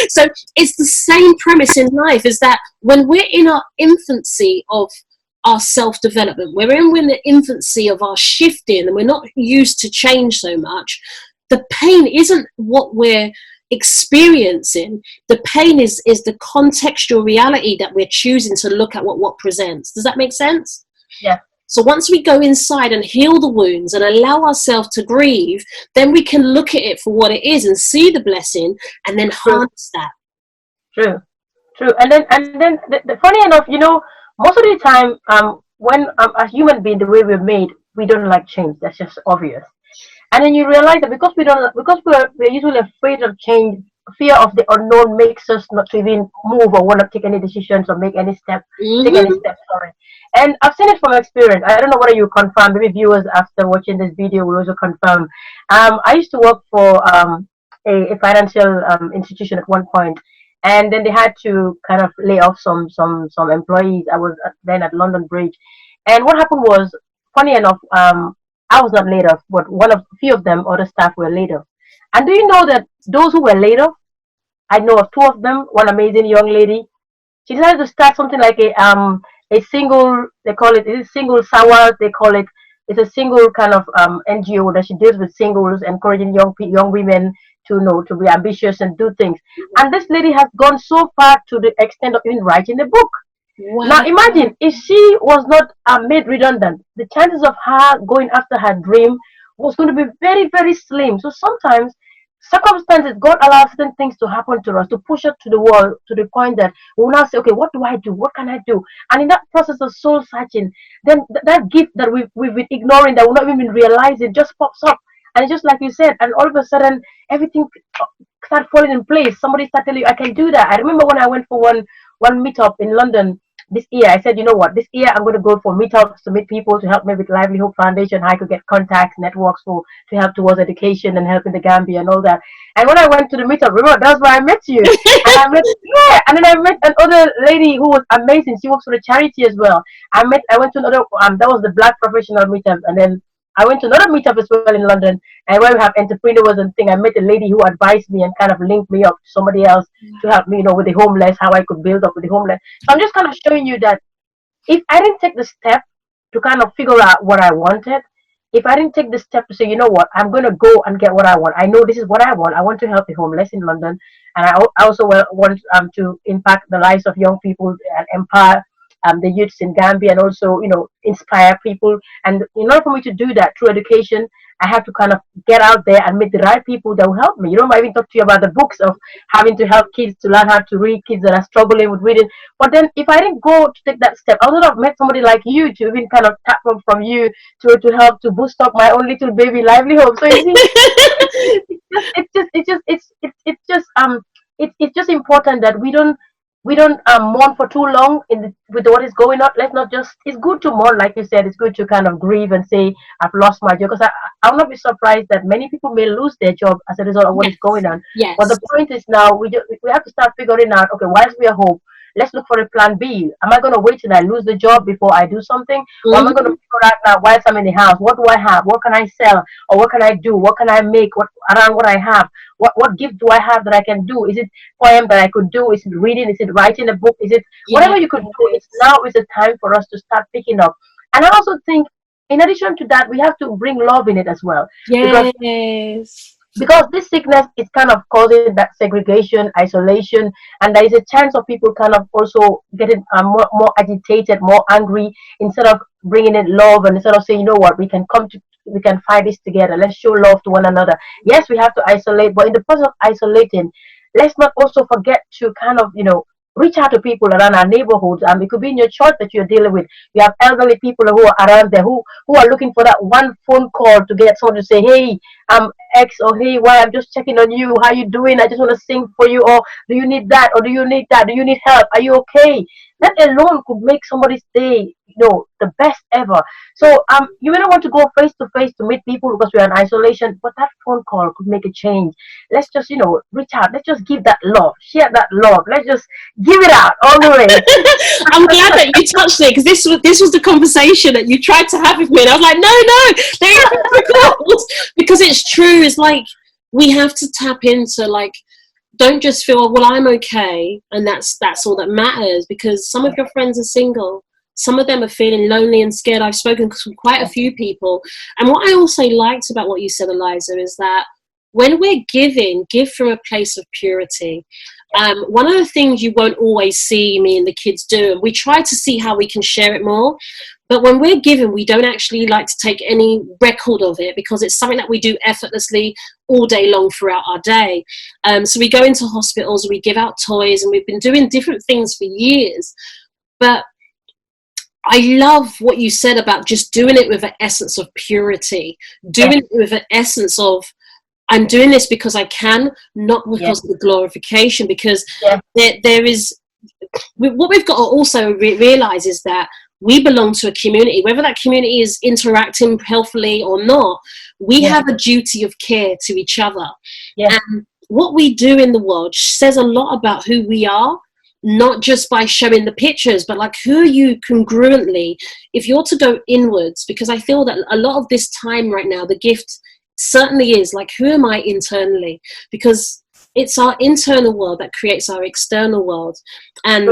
So it's the same premise in life, is that when we're in our infancy of our self-development, we're in the infancy of our shifting, and we're not used to change so much, the pain isn't what we're experiencing. The pain is the contextual reality that we're choosing to look at what presents. Does that make sense? Yeah. So once we go inside and heal the wounds and allow ourselves to grieve, then we can look at it for what it is and see the blessing, and then harness that. True. And then the funny enough, you know, most of the time, when as human being, the way we're made, we don't like change. That's just obvious. And then you realize that because we're usually afraid of change, fear of the unknown makes us not to even move or want to take any decisions or make any step, take any steps. Sorry. And I've seen it from experience. I don't know whether you confirm. Maybe viewers after watching this video will also confirm. I used to work for a financial institution at one point, and then they had to kind of lay off some employees. I was then at London Bridge, and what happened was, funny enough, I was not laid off, but one of a few of them, other staff, were laid off. And do you know that those who were laid off, I know of two of them. One amazing young lady, she decided to start something like a single, they call it, it's single sawa, they call it. It's a single kind of NGO that she deals with singles, encouraging young women to know to be ambitious and do things. And this lady has gone so far to the extent of even writing a book. Now Wow. imagine if she was not made redundant, the chances of her going after her dream was going to be very, very slim. So sometimes circumstances, God allows certain things to happen to us to push us to the wall to the point that we will now say, okay, what do I do? What can I do? And in that process of soul searching, then that gift that we've been ignoring, that we've not even realized, it just pops up. And it's just like you said, and all of a sudden everything start falling in place. Somebody start telling you, I can do that. I remember when I went for one meetup in London this year. I said, you know what, this year I'm going to go for meetups to meet people to help me with Livelihood Foundation, how I could get contacts, networks for to help towards education and helping the Gambia and all that. And when I went to the meetup, remember, that's where I met you. And I met, yeah, and then I met another lady who was amazing. She works for a charity as well. I went to another, that was the Black Professional meetup. And then I went to another meetup as well in London, and where we have entrepreneurs and thing. I met a lady who advised me and kind of linked me up to somebody else to help me, with the homeless, how I could build up with the homeless. So I'm just kind of showing you that if I didn't take the step to kind of figure out what I wanted, if I didn't take the step to say, you know what, I'm going to go and get what I want. I know this is what I want. I want to help the homeless in London. And I also want to impact the lives of young people and empower the youths in Gambia, and also, inspire people. And in order for me to do that through education, I have to kind of get out there and meet the right people that will help me. I even talk to you about the books of having to help kids to learn how to read, kids that are struggling with reading. But then if I didn't go to take that step, I would not have met somebody like you to even kind of tap from you to help to boost up my own little baby livelihood. So you see, it's just important that we don't mourn for too long with what is going on. Let's not just. It's good to mourn, like you said. It's good to kind of grieve and say, "I've lost my job," because I will not be surprised that many people may lose their job as a result of what Yes. is going on. Yes. But the point is now we have to start figuring out. Okay, whilst we are hope, let's look for a plan B. Am I going to wait till I lose the job before I do something, or am I going to figure out now whilst I'm in the house? What do I have? What can I sell? Or what can I do? What can I make? What around what I have? What gift do I have that I can do? Is it poem that I could do? Is it reading? Is it writing a book? Is it whatever you could do? It's now is the time for us to start picking up. And I also think, in addition to that, we have to bring love in it as well. Yes. Because this sickness is kind of causing that segregation, isolation, and there is a chance of people kind of also getting more agitated, more angry, instead of bringing in love, and instead of saying, you know what, we can fight this together. Let's show love to one another. Yes, we have to isolate, but in the process of isolating, let's not also forget to kind of, reach out to people around our neighborhoods. It could be in your church that you're dealing with. You have elderly people who are around there who are looking for that one phone call to get someone to say, hey, I'm X, or hey, why, I'm just checking on you. How you doing? I just want to sing for you. Or do you need that? Or do you need that? Do you need help? Are you okay? That alone could make somebody's day, the best ever. So you may not want to go face to face to meet people because we're in isolation, but that phone call could make a change. Let's just, reach out. Let's just give that love, share that love. Let's just give it out all the way. I'm glad that you touched it, because this was the conversation that you tried to have with me, and I was like, no, there is because it's true. It's like we have to tap into, like, don't just feel, well, I'm okay, and that's all that matters, because some of your friends are single. Some of them are feeling lonely and scared. I've spoken to quite a few people. And what I also liked about what you said, Eliza, is that when we're give from a place of purity. One of the things you won't always see me and the kids do, and we try to see how we can share it more, but when we're giving, we don't actually like to take any record of it, because it's something that we do effortlessly all day long throughout our day. So we go into hospitals, we give out toys, and we've been doing different things for years. But I love what you said about just doing it with an essence of purity, doing it with an essence of, I'm doing this because I can, not because of the glorification, because there is, what we've got to also realize is that we belong to a community, whether that community is interacting healthily or not. We have a duty of care to each other. And what we do in the world says a lot about who we are, not just by showing the pictures, but like, who are you congruently? If you're to go inwards, because I feel that a lot of this time right now, the gift certainly is like, who am I internally? Because it's our internal world that creates our external world. And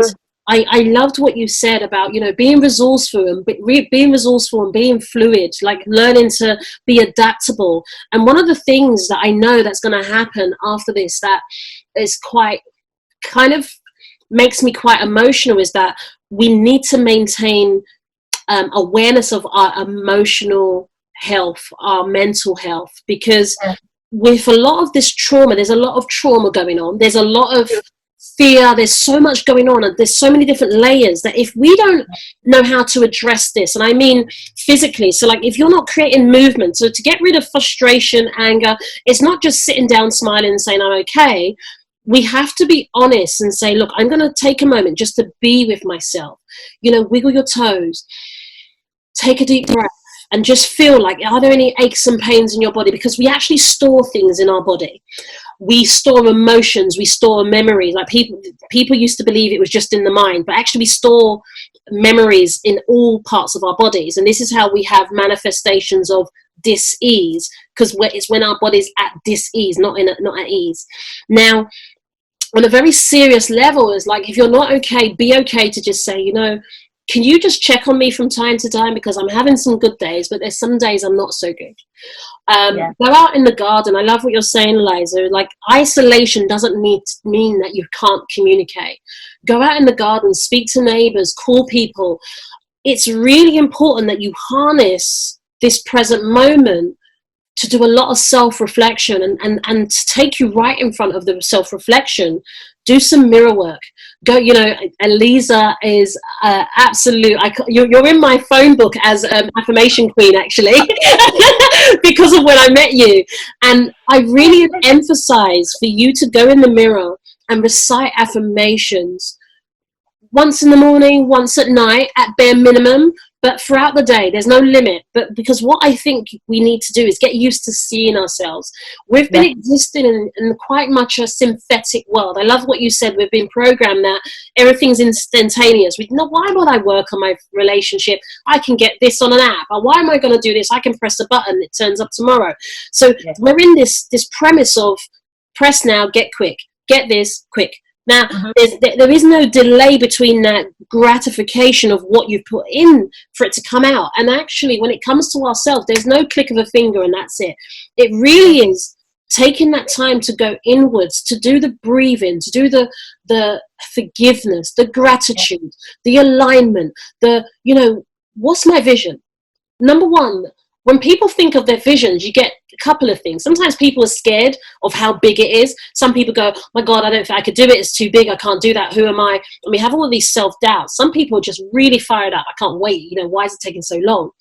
I loved what you said about, you know, being resourceful and being fluid, like learning to be adaptable. And one of the things that I know that's going to happen after this that is quite kind of makes me quite emotional is that we need to maintain awareness of our emotional health, our mental health, because with a lot of this trauma, there's a lot of trauma going on. There's a lot of fear. There's so much going on, and there's so many different layers that if we don't know how to address this, and I mean physically, so like if you're not creating movement, so to get rid of frustration, anger, it's not just sitting down, smiling and saying, I'm okay. We have to be honest and say, look, I'm going to take a moment just to be with myself. You know, wiggle your toes, take a deep breath, and just feel like, are there any aches and pains in your body? Because we actually store things in our body. We store emotions, we store memories. Like people used to believe it was just in the mind, but actually we store memories in all parts of our bodies. And this is how we have manifestations of dis-ease, because it's when our body's at dis-ease, not at ease. Now, on a very serious level, is like, if you're not okay, be okay to just say, you know, can you just check on me from time to time, because I'm having some good days, but there's some days I'm not so good. Go out in the garden. I love what you're saying, Eliza. Like, isolation doesn't mean that you can't communicate. Go out in the garden, speak to neighbors, call people. It's really important that you harness this present moment to do a lot of self-reflection and to take you right in front of the self-reflection. Do some mirror work. Go, you know, Eliza is absolute. You're in my phone book as affirmation queen, actually, because of when I met you. And I really emphasize for you to go in the mirror and recite affirmations once in the morning, once at night, at bare minimum, but throughout the day. There's no limit. But because what I think we need to do is get used to seeing ourselves. We've been existing in quite much a synthetic world. I love what you said. We've been programmed that everything's instantaneous. Why would I work on my relationship? I can get this on an app. Or why am I going to do this? I can press a button. It turns up tomorrow. So we're in this premise of press now, get quick, get this quick. Now, there is no delay between that gratification of what you put in for it to come out. And actually, when it comes to ourselves, there's no click of a finger and that's it. It really is taking that time to go inwards, to do the breathing, to do the forgiveness, the gratitude, the alignment, you know, what's my vision? Number one, when people think of their visions, you get a couple of things. Sometimes people are scared of how big it is. Some people go, my God, I don't think I could do it. It's too big. I can't do that. Who am I? And we have all of these self-doubts. Some people are just really fired up. I can't wait. You know, why is it taking so long?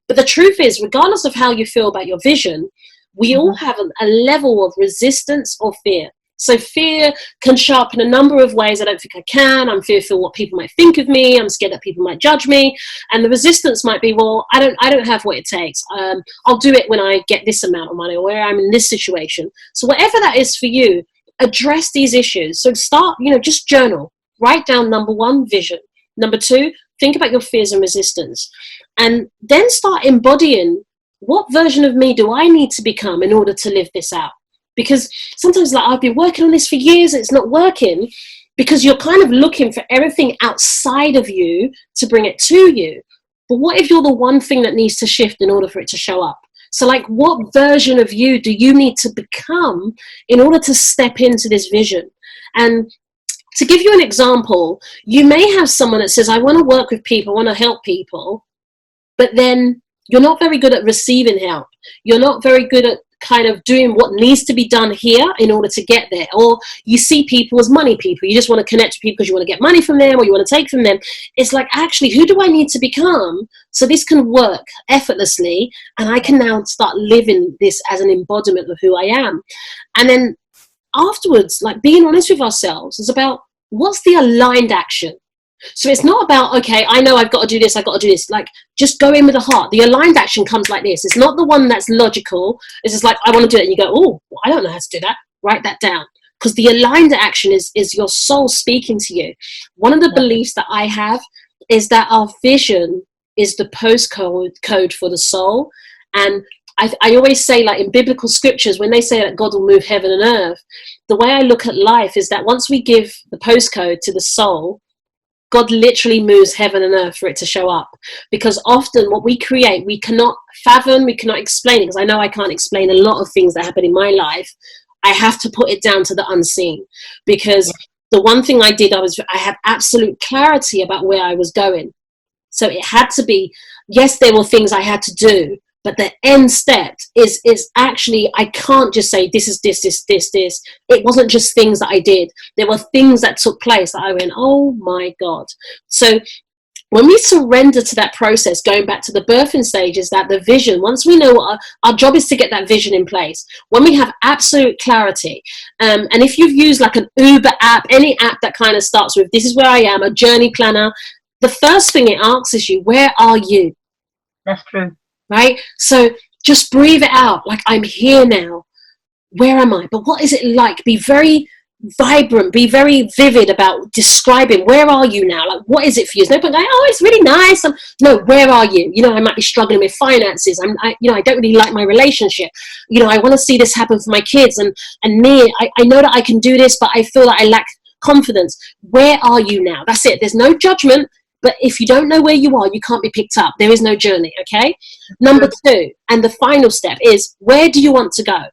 But the truth is, regardless of how you feel about your vision, we all have a level of resistance or fear. So fear can show up in a number of ways. I don't think I can. I'm fearful what people might think of me. I'm scared that people might judge me. And the resistance might be, well, I don't have what it takes. I'll do it when I get this amount of money or where I'm in this situation. So whatever that is for you, address these issues. So start, you know, just journal. Write down, number one, vision. Number two, think about your fears and resistance. And then start embodying, what version of me do I need to become in order to live this out? Because sometimes, like, I've been working on this for years and it's not working, because you're kind of looking for everything outside of you to bring it to you. But what if you're the one thing that needs to shift in order for it to show up? So, like, what version of you do you need to become in order to step into this vision? And to give you an example, you may have someone that says, I want to work with people, I want to help people, but then you're not very good at receiving help. You're not very good at kind of doing what needs to be done here in order to get there. Or you see people as money people. You just want to connect to people because you want to get money from them or you want to take from them. It's like, actually, who do I need to become so this can work effortlessly and I can now start living this as an embodiment of who I am? And then afterwards, like, being honest with ourselves is about, what's the aligned action? So it's not about, okay, I know I've got to do this, I've got to do this. Like, just go in with the heart. The aligned action comes like this. It's not the one that's logical. It's just like, I want to do it. And you go, oh, I don't know how to do that. Write that down. Because the aligned action is your soul speaking to you. One of the beliefs that I have is that our vision is the postcode for the soul. And I always say, like in biblical scriptures, when they say that God will move heaven and earth, the way I look at life is that once we give the postcode to the soul, God literally moves heaven and earth for it to show up. Because often what we create, we cannot fathom, we cannot explain it. Because I know I can't explain a lot of things that happen in my life. I have to put it down to the unseen. Because the one thing I did, I had absolute clarity about where I was going. So it had to be, yes, there were things I had to do, but the end step is actually, I can't just say this is this. It wasn't just things that I did. There were things that took place that I went, oh my God. So when we surrender to that process, going back to the birthing stage, is that the vision, once we know what our job is to get that vision in place, when we have absolute clarity, and if you've used like an Uber app, any app that kind of starts with, this is where I am, a journey planner, the first thing it asks you, where are you? That's true. Right? So just breathe it out. Like, I'm here now. Where am I? But what is it like? Be very vibrant, be very vivid about describing, where are you now? Like, what is it for you? There's no point going, oh, it's really nice. No, where are you? You know, I might be struggling with finances. I don't really like my relationship. You know, I want to see this happen for my kids and me. I know that I can do this, but I feel that I lack confidence. Where are you now? That's it. There's no judgment. But if you don't know where you are, you can't be picked up. There is no journey, okay? Number 2, and the final step is, where do you want to go?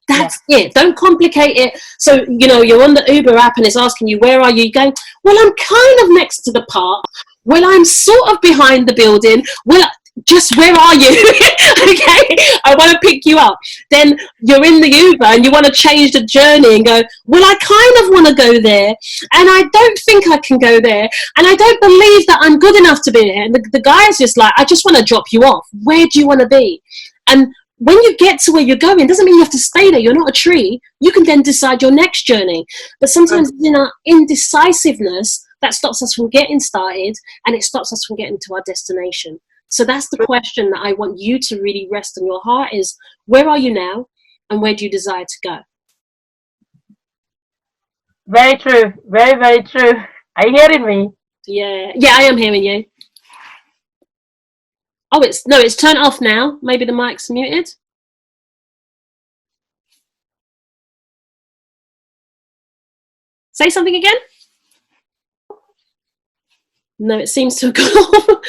That's it. Don't complicate it. So, you know, you're on the Uber app and it's asking you, where are you? You're going, well, I'm kind of next to the park. Well, I'm sort of behind the building. Well, just where are you? Okay, I want to pick you up. Then you're in the Uber and you want to change the journey and go, well, I kind of want to go there and I don't think I can go there and I don't believe that I'm good enough to be there. And the guy is just like, I just want to drop you off. Where do you want to be? And when you get to where you're going, doesn't mean you have to stay there. You're not a tree. You can then decide your next journey. But sometimes in our indecisiveness, that stops us from getting started and it stops us from getting to our destination. So that's the question that I want you to really rest on your heart is, where are you now and where do you desire to go? Very true. Very, very true. Are you hearing me? Yeah, I am hearing you. Oh, it's turned off now. Maybe the mic's muted. Say something again. No, it seems to have gone off.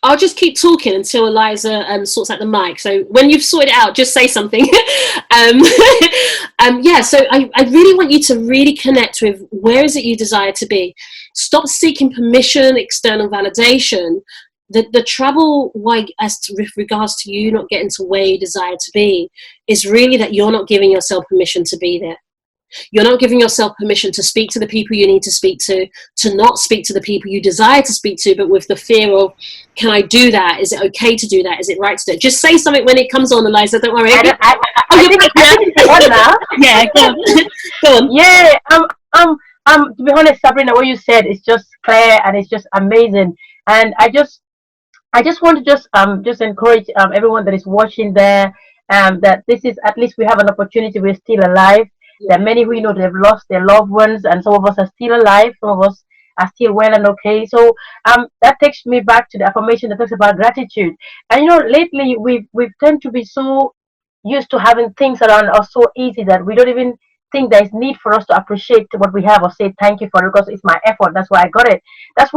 I'll just keep talking until Eliza sorts out the mic. So when you've sorted it out, just say something. So I really want you to really connect with, where is it you desire to be? Stop seeking permission, external validation. The trouble with regards to you not getting to where you desire to be is really that you're not giving yourself permission to be there. You're not giving yourself permission to speak to the people you need to speak to not speak to the people you desire to speak to, but with the fear of, can I do that? Is it okay to do that? Is it right to do it? Just say something when it comes on, Eliza. Don't worry. I think it's on now. Yeah, go on. Go on. Yeah, to be honest, Sabrina, what you said is just clear and it's just amazing. And I just want to just encourage everyone that is watching there, that this is, at least we have an opportunity. We're still alive. There are many who, you know, they've lost their loved ones, and some of us are still alive. Some of us are still well and okay. So that takes me back to the affirmation that talks about gratitude. And you know, lately we've tend to be so used to having things around us so easy that we don't even think there is need for us to appreciate what we have or say thank you for it, because it's my effort. That's why I got it. That's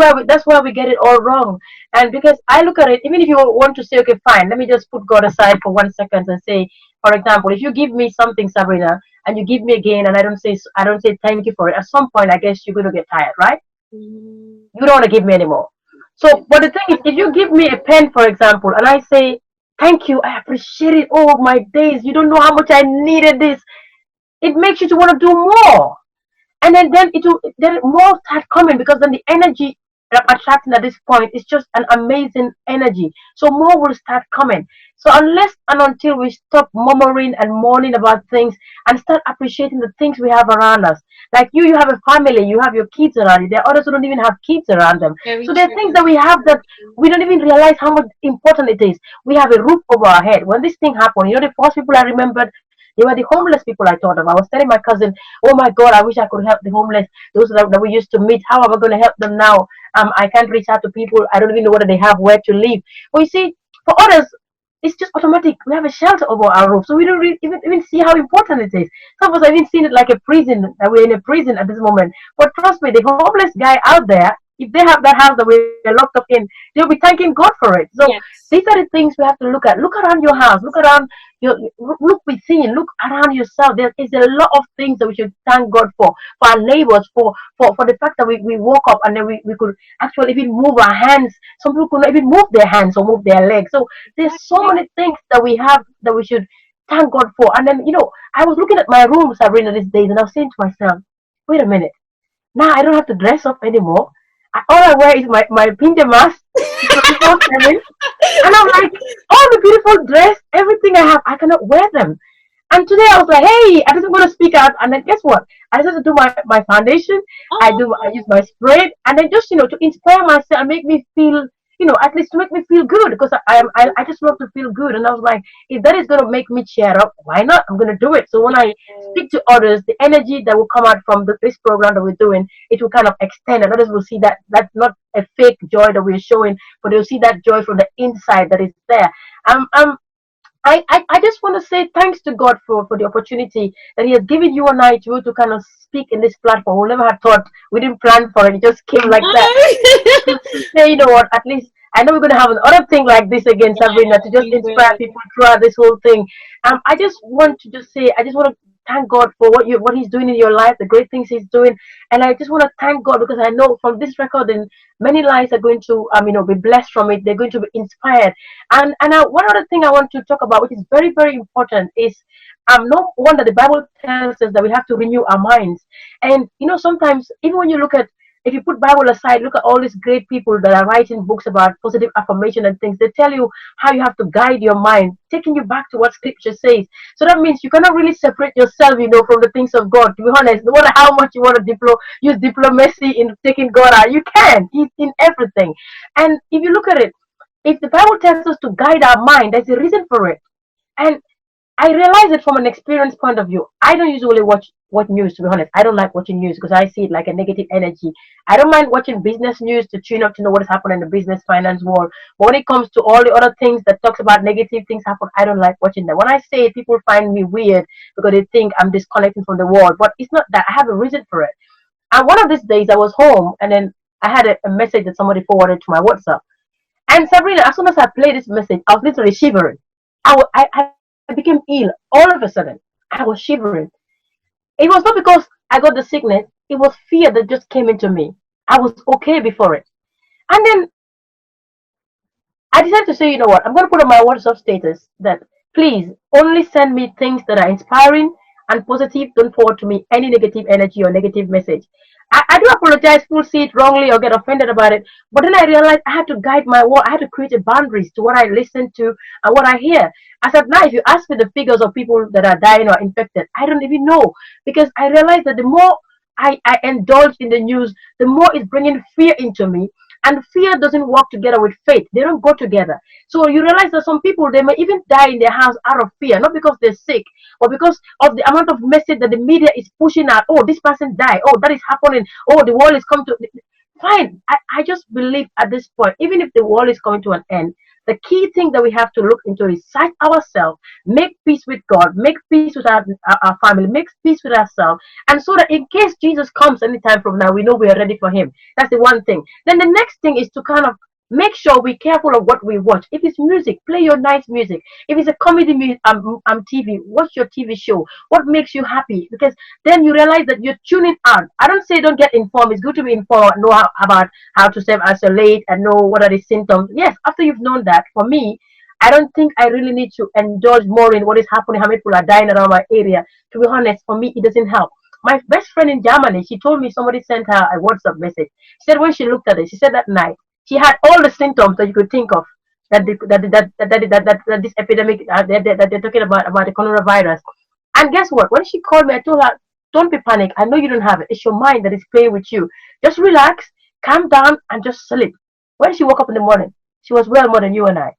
where we get it all wrong. And because I look at it, even if you want to say, okay, fine, let me just put God aside for 1 second and say, for example, if you give me something, Sabrina, and you give me again, and I don't say thank you for it, at some point, I guess you're going to get tired, right? You don't want to give me anymore. So, but the thing is, if you give me a pen, for example, and I say thank you, I appreciate it. Oh my days, you don't know how much I needed this. It makes you to want to do more, and then more start coming, because then the energy attracting at this point is just an amazing energy. So more will start coming. So unless and until we stop murmuring and mourning about things and start appreciating the things we have around us. Like you have a family, you have your kids around you. There are others who don't even have kids around them. Very So there are things true. that we have that we don't even realize how much important it is. We have a roof over our head. When this thing happened, the first people I remembered, they were the homeless people I thought of. I was telling my cousin, oh my God, I wish I could help the homeless, those that we used to meet. How am I going to help them now? I can't reach out to people. I don't even know whether they have where to live. But you see, for others, it's just automatic. We have a shelter over our roof, so we don't really even see how important it is. Some of us have even seen it like a prison, that we're in a prison at this moment. But trust me, the homeless guy out there, if they have that house that we're locked up in, they'll be thanking God for it. So Yes. these are the things we have to look at. Look around your house. Look around look within. Look around yourself. There is a lot of things that we should thank God for our neighbors, for the fact that we woke up and then we could actually even move our hands. Some people could not even move their hands or move their legs. So there's so Exactly. many things that we have that we should thank God for. And then, I was looking at my room, Sabrina, these days, and I was saying to myself, wait a minute. Now I don't have to dress up anymore. All I wear is my pajamas 24/7. And I'm like, all the beautiful dress, everything I have, I cannot wear them. And today I was like, hey, I just want to speak out. And then guess what? I decided to do my foundation. I Oh, use my spray, and then just to inspire myself and make me feel, at least to make me feel good because I just love to feel good. And I was like, if that is gonna make me cheer up, why not? I'm gonna do it. So when I yeah. speak to others, the energy that will come out from this program that we're doing, it will kind of extend, and others will see that that's not a fake joy that we're showing, but they'll see that joy from the inside that is there. Um, um, I just want to say thanks to God for the opportunity that He has given you and I to kind of speak in this platform. We never had thought, we didn't plan for it. It just came like No. that. To say, you know what, at least I know we're going to have another thing like this again, Yeah, Sabrina, to just we inspire will. people throughout this whole thing. I just want to just say, I just want to thank God for what He's doing in your life, the great things He's doing. And I just want to thank God because I know from this recording, many lives are going to, be blessed from it. They're going to be inspired. And one other thing I want to talk about, which is very, very important, is no wonder the Bible tells us that we have to renew our minds. And sometimes even when you look at, if you put Bible aside, look at all these great people that are writing books about positive affirmation and things. They tell you how you have to guide your mind, taking you back to what Scripture says. So that means you cannot really separate yourself, from the things of God. To be honest, no matter how much you want to use diplomacy in taking God out, you can. He's in everything. And if you look at it, if the Bible tells us to guide our mind, there's a reason for it. And I realize it from an experience point of view. I don't usually watch news, to be honest. I don't like watching news because I see it like a negative energy. I don't mind watching business news to tune up to know what is happening in the business finance world. But when it comes to all the other things that talks about negative things happen, I don't like watching them. When I say it, people find me weird because they think I'm disconnecting from the world. But it's not that. I have a reason for it. And one of these days I was home and then I had a message that somebody forwarded to my WhatsApp. And Sabrina, as soon as I played this message, I was literally shivering. I became ill all of a sudden. I was shivering. It was not because I got the sickness, it was fear that just came into me. I was okay before it. And then I decided to say, you know what, I'm going to put on my WhatsApp status that please only send me things that are inspiring and positive. Don't forward to me any negative energy or negative message. I do apologize, people see it wrongly or get offended about it. But then I realized I had to guide my word. I had to create a boundaries to what I listen to and what I hear. I said, now if you ask me the figures of people that are dying or infected, I don't even know. Because I realized that the more I indulge in the news, the more it's bringing fear into me. And fear doesn't work together with faith. They don't go together. So you realize that some people, they may even die in their house out of fear, not because they're sick, or because of the amount of message that the media is pushing out. Oh, this person died. Oh, that is happening. Oh, the world is coming to. Fine. I just believe at this point, even if the world is coming to an end, the key thing that we have to look into is sight ourselves, make peace with God, make peace with our family, make peace with ourselves, and so that in case Jesus comes anytime from now, we know we are ready for Him. That's the one thing. Then the next thing is to kind of make sure we're careful of what we watch. If it's music, play your nice music. If it's a comedy TV, watch your TV show. What makes you happy? Because then you realize that you're tuning out. I don't say don't get informed. It's good to be informed, know about how to self-isolate and know what are the symptoms. Yes, after you've known that, for me, I don't think I really need to indulge more in what is happening, how many people are dying around my area. To be honest, for me, it doesn't help. My best friend in Germany, she told me somebody sent her a WhatsApp message. She said when she looked at it, she said that night she had all the symptoms that you could think of that this epidemic that they're talking about the coronavirus. And guess what? When she called me, I told her, "Don't be panic. I know you don't have it. It's your mind that is playing with you. Just relax, calm down, and just sleep." When she woke up in the morning, she was well more than you and I.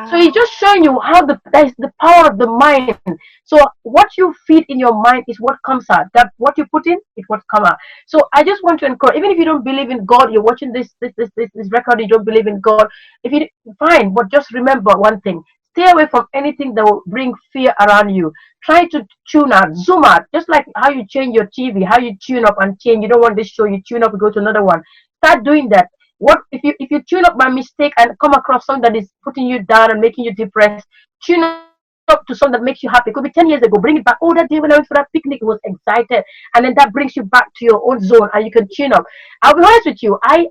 So it's Wow. just showing you how that is the power of the mind. So what you feed in your mind is what comes out. That what you put in is what comes out. So I just want to encourage, even if you don't believe in God, you're watching this record, you don't believe in God. If you fine, but just remember one thing: stay away from anything that will bring fear around you. Try to tune out, zoom out, just like how you change your TV, how you tune up and change. You don't want this show, you tune up, you go to another one. Start doing that. What if you tune up by mistake and come across something that is putting you down and making you depressed? Tune up to something that makes you happy. It could be 10 years ago. Bring it back. Oh, that day when I went for that picnic, it was excited, and then that brings you back to your own zone, and you can tune up. I'll be honest with you. I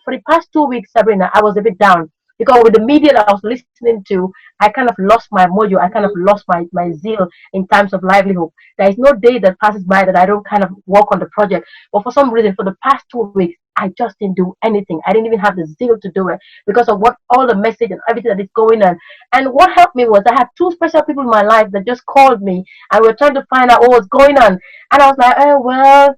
for the past 2 weeks, Sabrina, I was a bit down because with the media that I was listening to, I kind of lost my mojo. I kind of lost my zeal in terms of livelihood. There is no day that passes by that I don't kind of work on the project. But for some reason, for the past 2 weeks, I just didn't do anything. I didn't even have the zeal to do it because of what all the message and everything that is going on. And what helped me was I had two special people in my life that just called me and were trying to find out what was going on. And I was like, oh well,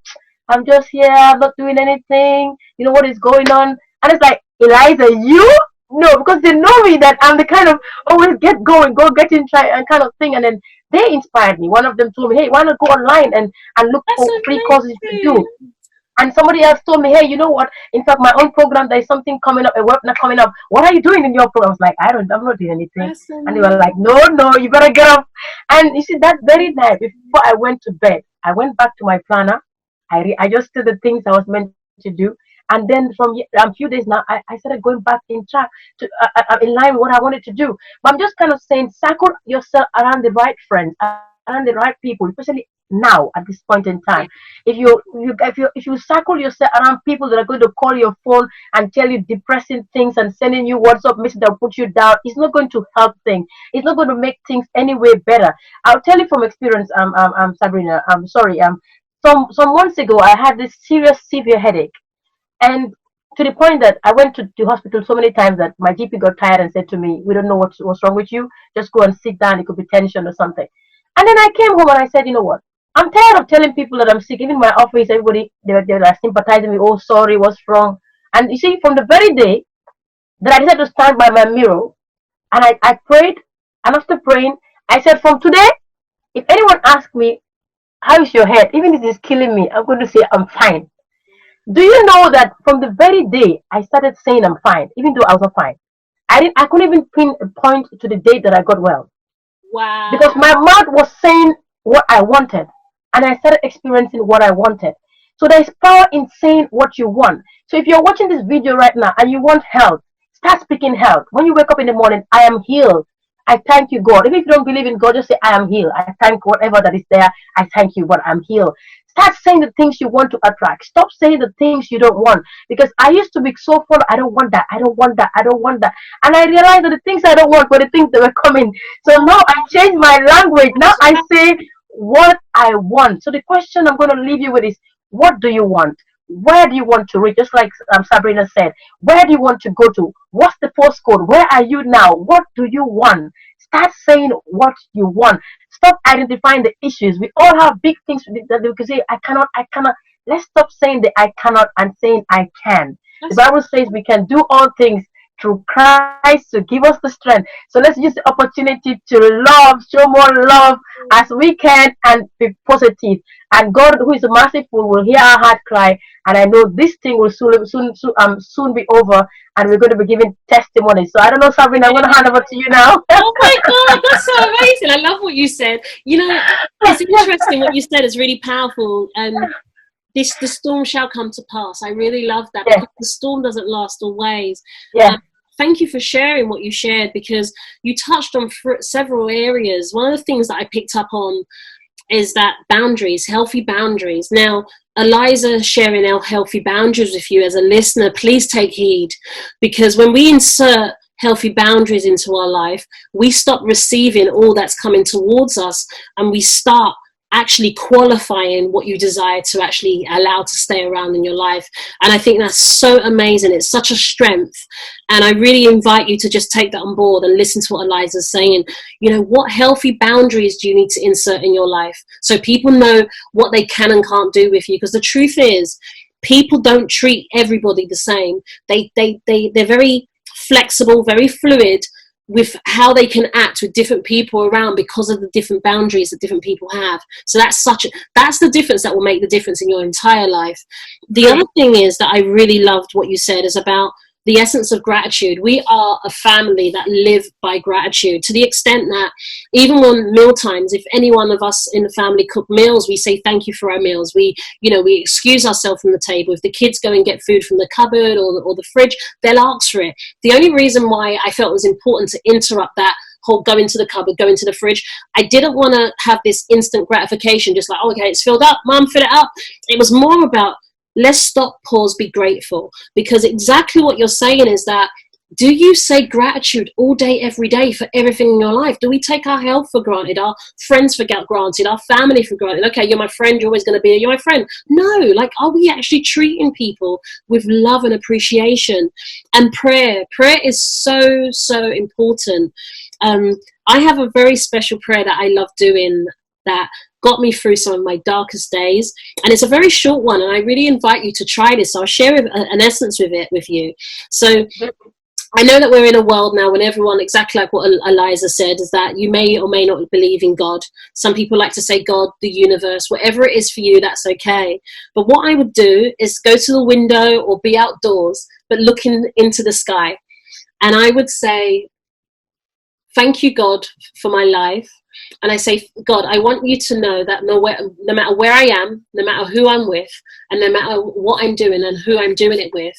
I'm just here, I'm not doing anything. You know what is going on? And it's like, Eliza, you? No, because they know me that I'm the kind of always get going, go get in, try and kind of thing. And then they inspired me. One of them told me, hey, why not go online and look That's for free courses to amazing. do? And somebody else told me, hey, you know what? In fact, my own program, there's something coming up, a webinar coming up. What are you doing in your program? I was like, I'm not doing anything. That's And they were amazing. like, no, you better get up. And you see, that very night before I went to bed, I went back to my planner. I just did the things I was meant to do. And then from a few days now, I started going back in track to in line with what I wanted to do. But I'm just kind of saying, circle yourself around the right friends, around the right people, especially now at this point in time. If you circle yourself around people that are going to call your phone and tell you depressing things and sending you WhatsApp message that will put you down, it's not going to help things. It's not going to make things any way better. I'll tell you from experience, Sabrina, I'm sorry, some months ago I had this serious severe headache, and to the point that I went to the hospital so many times that my GP got tired and said to me, "We don't know what's wrong with you. Just go and sit down. It could be tension or something." And then I came home and I said, "You know what? I'm tired of telling people that I'm sick. Even in my office, everybody they were like sympathizing with, oh, sorry, what's wrong?" And you see, from the very day that I decided to stand by my mirror and I prayed, and after praying, I said, from today, if anyone asks me, how is your head? Even if it's killing me, I'm going to say I'm fine. Do you know that from the very day I started saying I'm fine, even though I was not fine, I couldn't even pinpoint to the date that I got well because Wow. my mouth was saying what I wanted, and I started experiencing what I wanted. So there's power in saying what you want. So if you're watching this video right now and you want health, start speaking health. When you wake up in the morning, I am healed. I thank you, God. Even if you don't believe in God, just say, I am healed. I thank whatever that is there. I thank you, but I'm healed. Start saying the things you want to attract. Stop saying the things you don't want. Because I used to be so full, I don't want that. I don't want that. I don't want that. And I realized that the things I don't want were the things that were coming. So Oh, now I change my language. Now that's I right. say what I want. So the question I'm going to leave you with is, what do you want? Where do you want to reach? Just like Sabrina said, where do you want to go to? What's the postcode? Where are you now? What do you want? Start saying what you want. Stop identifying the issues. We all have big things that we can say, I cannot, I cannot. Let's stop saying that I cannot and saying I can. The That's Bible says we can do all things through Christ to give us the strength. So let's use the opportunity to love, show more love as we can, and be positive. And God, who is merciful, will hear our heart cry. And I know this thing will soon be over, and we're going to be giving testimony. So I don't know, Sabrina, I'm going to hand over to you now. Oh my God, that's so amazing. I love what you said. You know, it's interesting what you said is really powerful. The storm shall come to pass. I really love that Yes, because the storm doesn't last always. yes, Thank you for sharing what you shared because you touched on several areas. One of the things that I picked up on is that boundaries, healthy boundaries. Now, Eliza sharing our healthy boundaries with you as a listener, please take heed because when we insert healthy boundaries into our life, we stop receiving all that's coming towards us and we start actually qualifying what you desire to actually allow to stay around in your life. And I think that's so amazing. It's such a strength. And I really invite you to just take that on board and listen to what Eliza's saying. You know, what healthy boundaries do you need to insert in your life so people know what they can and can't do with you? Because the truth is, people don't treat everybody the same. They're very flexible, very fluid with how they can act with different people around because of the different boundaries that different people have. So that's the difference that will make the difference in your entire life. The other thing is that I really loved what you said is about the essence of gratitude. We are a family that live by gratitude, to the extent that even on meal times, if any one of us in the family cook meals, we say thank you for our meals. We excuse ourselves from the table. If the kids go and get food from the cupboard or the fridge, they'll ask for it. The only reason why I felt it was important to interrupt that whole go into the cupboard, go into the fridge, I didn't want to have this instant gratification, just like, oh, okay, it's filled up, Mum, fill it up. It was more about, let's stop, pause, be grateful. Because exactly what you're saying is that, do you say gratitude all day, every day for everything in your life? Do we take our health for granted, our friends for granted, our family for granted? Okay, you're my friend, you're always going to be, you're my friend. No, like, are we actually treating people with love and appreciation? And prayer is so, so important. I have a very special prayer that I love doing that got me through some of my darkest days, and it's a very short one, and I really invite you to try this. So I'll share an essence with you. So I know that we're in a world now when everyone, exactly like what Eliza said, is that you may or may not believe in God. Some people like to say God, the universe, whatever it is for you, that's okay. But what I would do is go to the window or be outdoors, but looking into the sky, and I would say, thank you, God, for my life. And I say, God, I want you to know that no matter where I am, no matter who I'm with, and no matter what I'm doing and who I'm doing it with,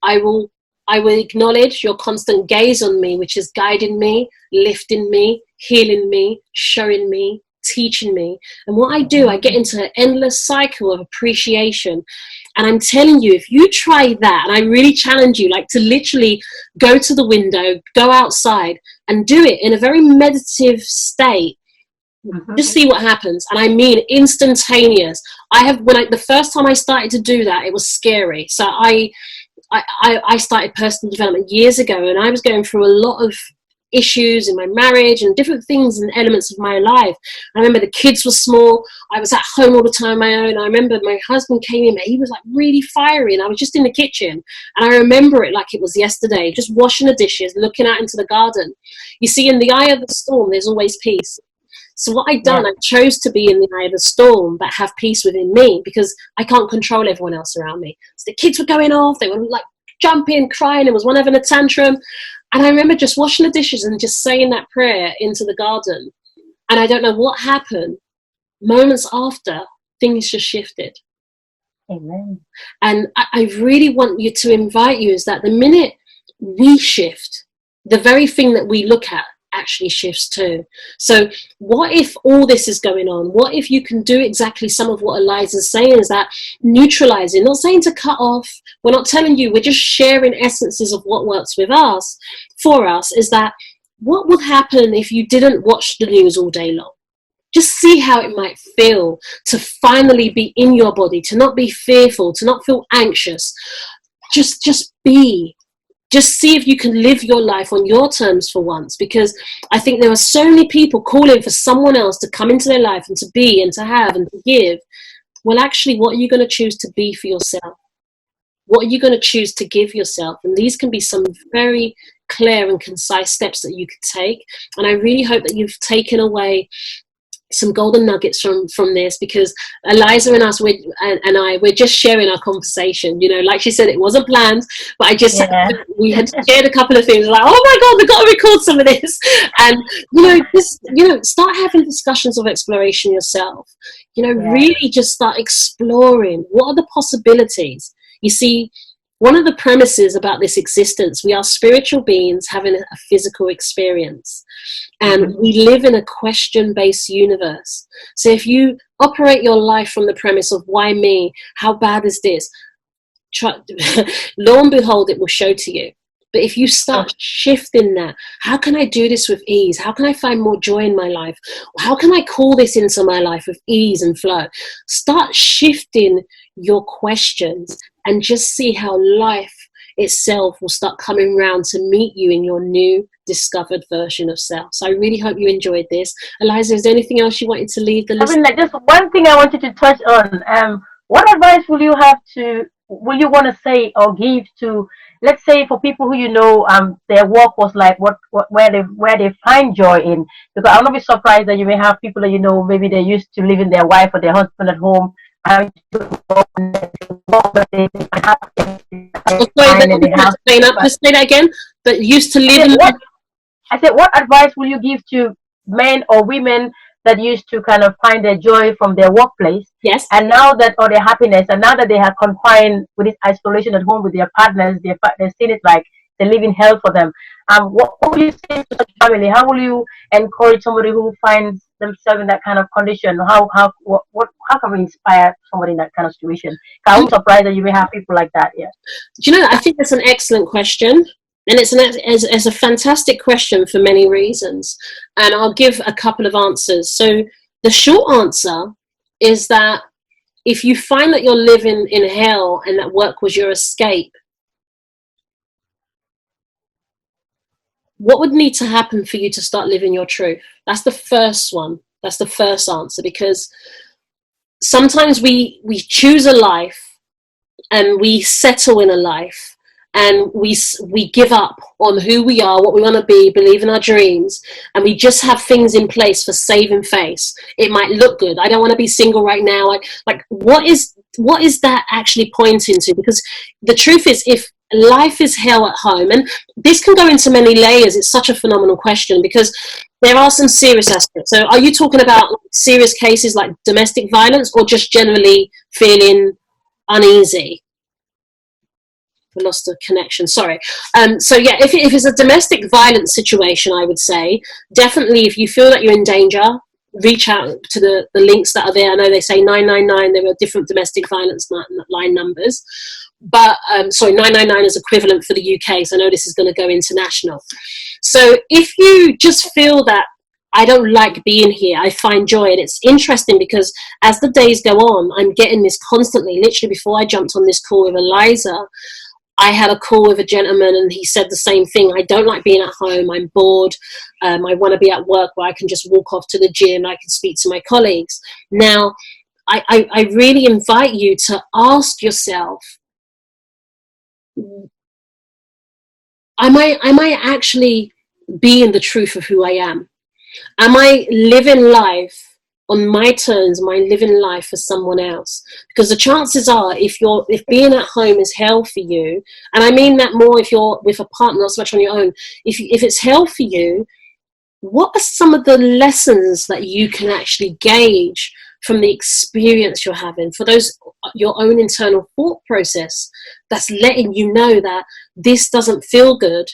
I will acknowledge your constant gaze on me, which is guiding me, lifting me, healing me, showing me, teaching me. And what I do, I get into an endless cycle of appreciation. And I'm telling you, if you try that, and I really challenge you, like, to literally go to the window, go outside and do it in a very meditative state, just see what happens. And I mean instantaneous. The first time I started to do that, it was scary. So I started personal development years ago, and I was going through a lot of issues in my marriage and different things and elements of my life. I remember the kids were small. I was at home all the time on my own. I remember my husband came in, he was like really fiery, and I was just in the kitchen, and I remember it like it was yesterday, just washing the dishes, looking out into the garden. You see, in the eye of the storm, there's always peace. So what I'd done, I chose to be in the eye of the storm, but have peace within me, because I can't control everyone else around me. So the kids were going off, they were like jumping, crying, there was one having a tantrum. And I remember just washing the dishes and just saying that prayer into the garden. And I don't know what happened. Moments after, things just shifted. Amen. And I really want you to invite you is that the minute we shift, the very thing that we look at actually shifts too. So what if all this is going on? What if you can do exactly some of what Eliza's saying, is that neutralizing, not saying to cut off. We're not telling you, we're just sharing essences of what works with us, for us, is that what would happen if you didn't watch the news all day long? Just see how it might feel to finally be in your body, to not be fearful, to not feel anxious. Just be. Just see if you can live your life on your terms for once, because I think there are so many people calling for someone else to come into their life and to be and to have and to give. Well, actually, what are you going to choose to be for yourself? What are you going to choose to give yourself? And these can be some very clear and concise steps that you could take. And I really hope that you've taken away some golden nuggets from this, because Eliza and us, we're just sharing our conversation. You know, like she said, it wasn't planned, but we had shared a couple of things, like, oh my God, we've got to record some of this. And just start having discussions of exploration yourself. Really just start exploring what are the possibilities. You see, one of the premises about this existence, we are spiritual beings having a physical experience, and we live in a question-based universe. So if you operate your life from the premise of why me, how bad is this, lo and behold, it will show to you. But if you start shifting that, how can I do this with ease? How can I find more joy in my life? How can I call this into my life with ease and flow? Start shifting your questions and just see how life itself will start coming around to meet you in your new discovered version of self. So I really hope you enjoyed this. Eliza, is there anything else you wanted to leave the listeners? I mean, like, just one thing I wanted to touch on. What advice will you want to say or give to, let's say, for people who their work was like where they find joy in? Because I'll not be surprised that you may have people that maybe they're used to leaving their wife or their husband at home. Just say that again. But used to live. I said, what advice will you give to men or women that used to kind of find their joy from their workplace? Yes. And now that, or their happiness, and now that they have confined with this isolation at home with their partners, they've seen it like they live in hell for them. What will you say to such family? How will you encourage somebody who finds themselves in that kind of condition? How can we inspire somebody in that kind of situation? I'm surprised that you may have people like that. Yeah. Do you know? I think that's an excellent question. And it's a fantastic question for many reasons. And I'll give a couple of answers. So the short answer is that if you find that you're living in hell and that work was your escape, what would need to happen for you to start living your truth? That's the first one. That's the first answer. Because sometimes we choose a life and we settle in a life. And we give up on who we are, what we want to be, believe in our dreams, and we just have things in place for saving face. It might look good. I don't want to be single right now. Like what is that actually pointing to? Because the truth is, if life is hell at home, and this can go into many layers, it's such a phenomenal question because there are some serious aspects. So are you talking about serious cases like domestic violence or just generally feeling uneasy? We lost the connection, sorry. So yeah, if it's a domestic violence situation, I would say definitely if you feel that you're in danger, reach out to the links that are there. I know they say 999, there are different domestic violence line numbers, but 999 is equivalent for the UK, so I know this is going to go international. So if you just feel that I don't like being here, I find joy, and it's interesting because as the days go on, I'm getting this constantly. Literally before I jumped on this call with Eliza, I had a call with a gentleman and he said the same thing. I don't like being at home. I'm bored. I want to be at work where I can just walk off to the gym. I can speak to my colleagues. Now, I really invite you to ask yourself, am I actually being the truth of who I am? Am I living life on my terms? Am I living life for someone else? Because the chances are, if being at home is hell for you, and I mean that more if you're with a partner, not so much on your own, if it's hell for you, what are some of the lessons that you can actually gauge from the experience you're having, for those your own internal thought process that's letting you know that this doesn't feel good?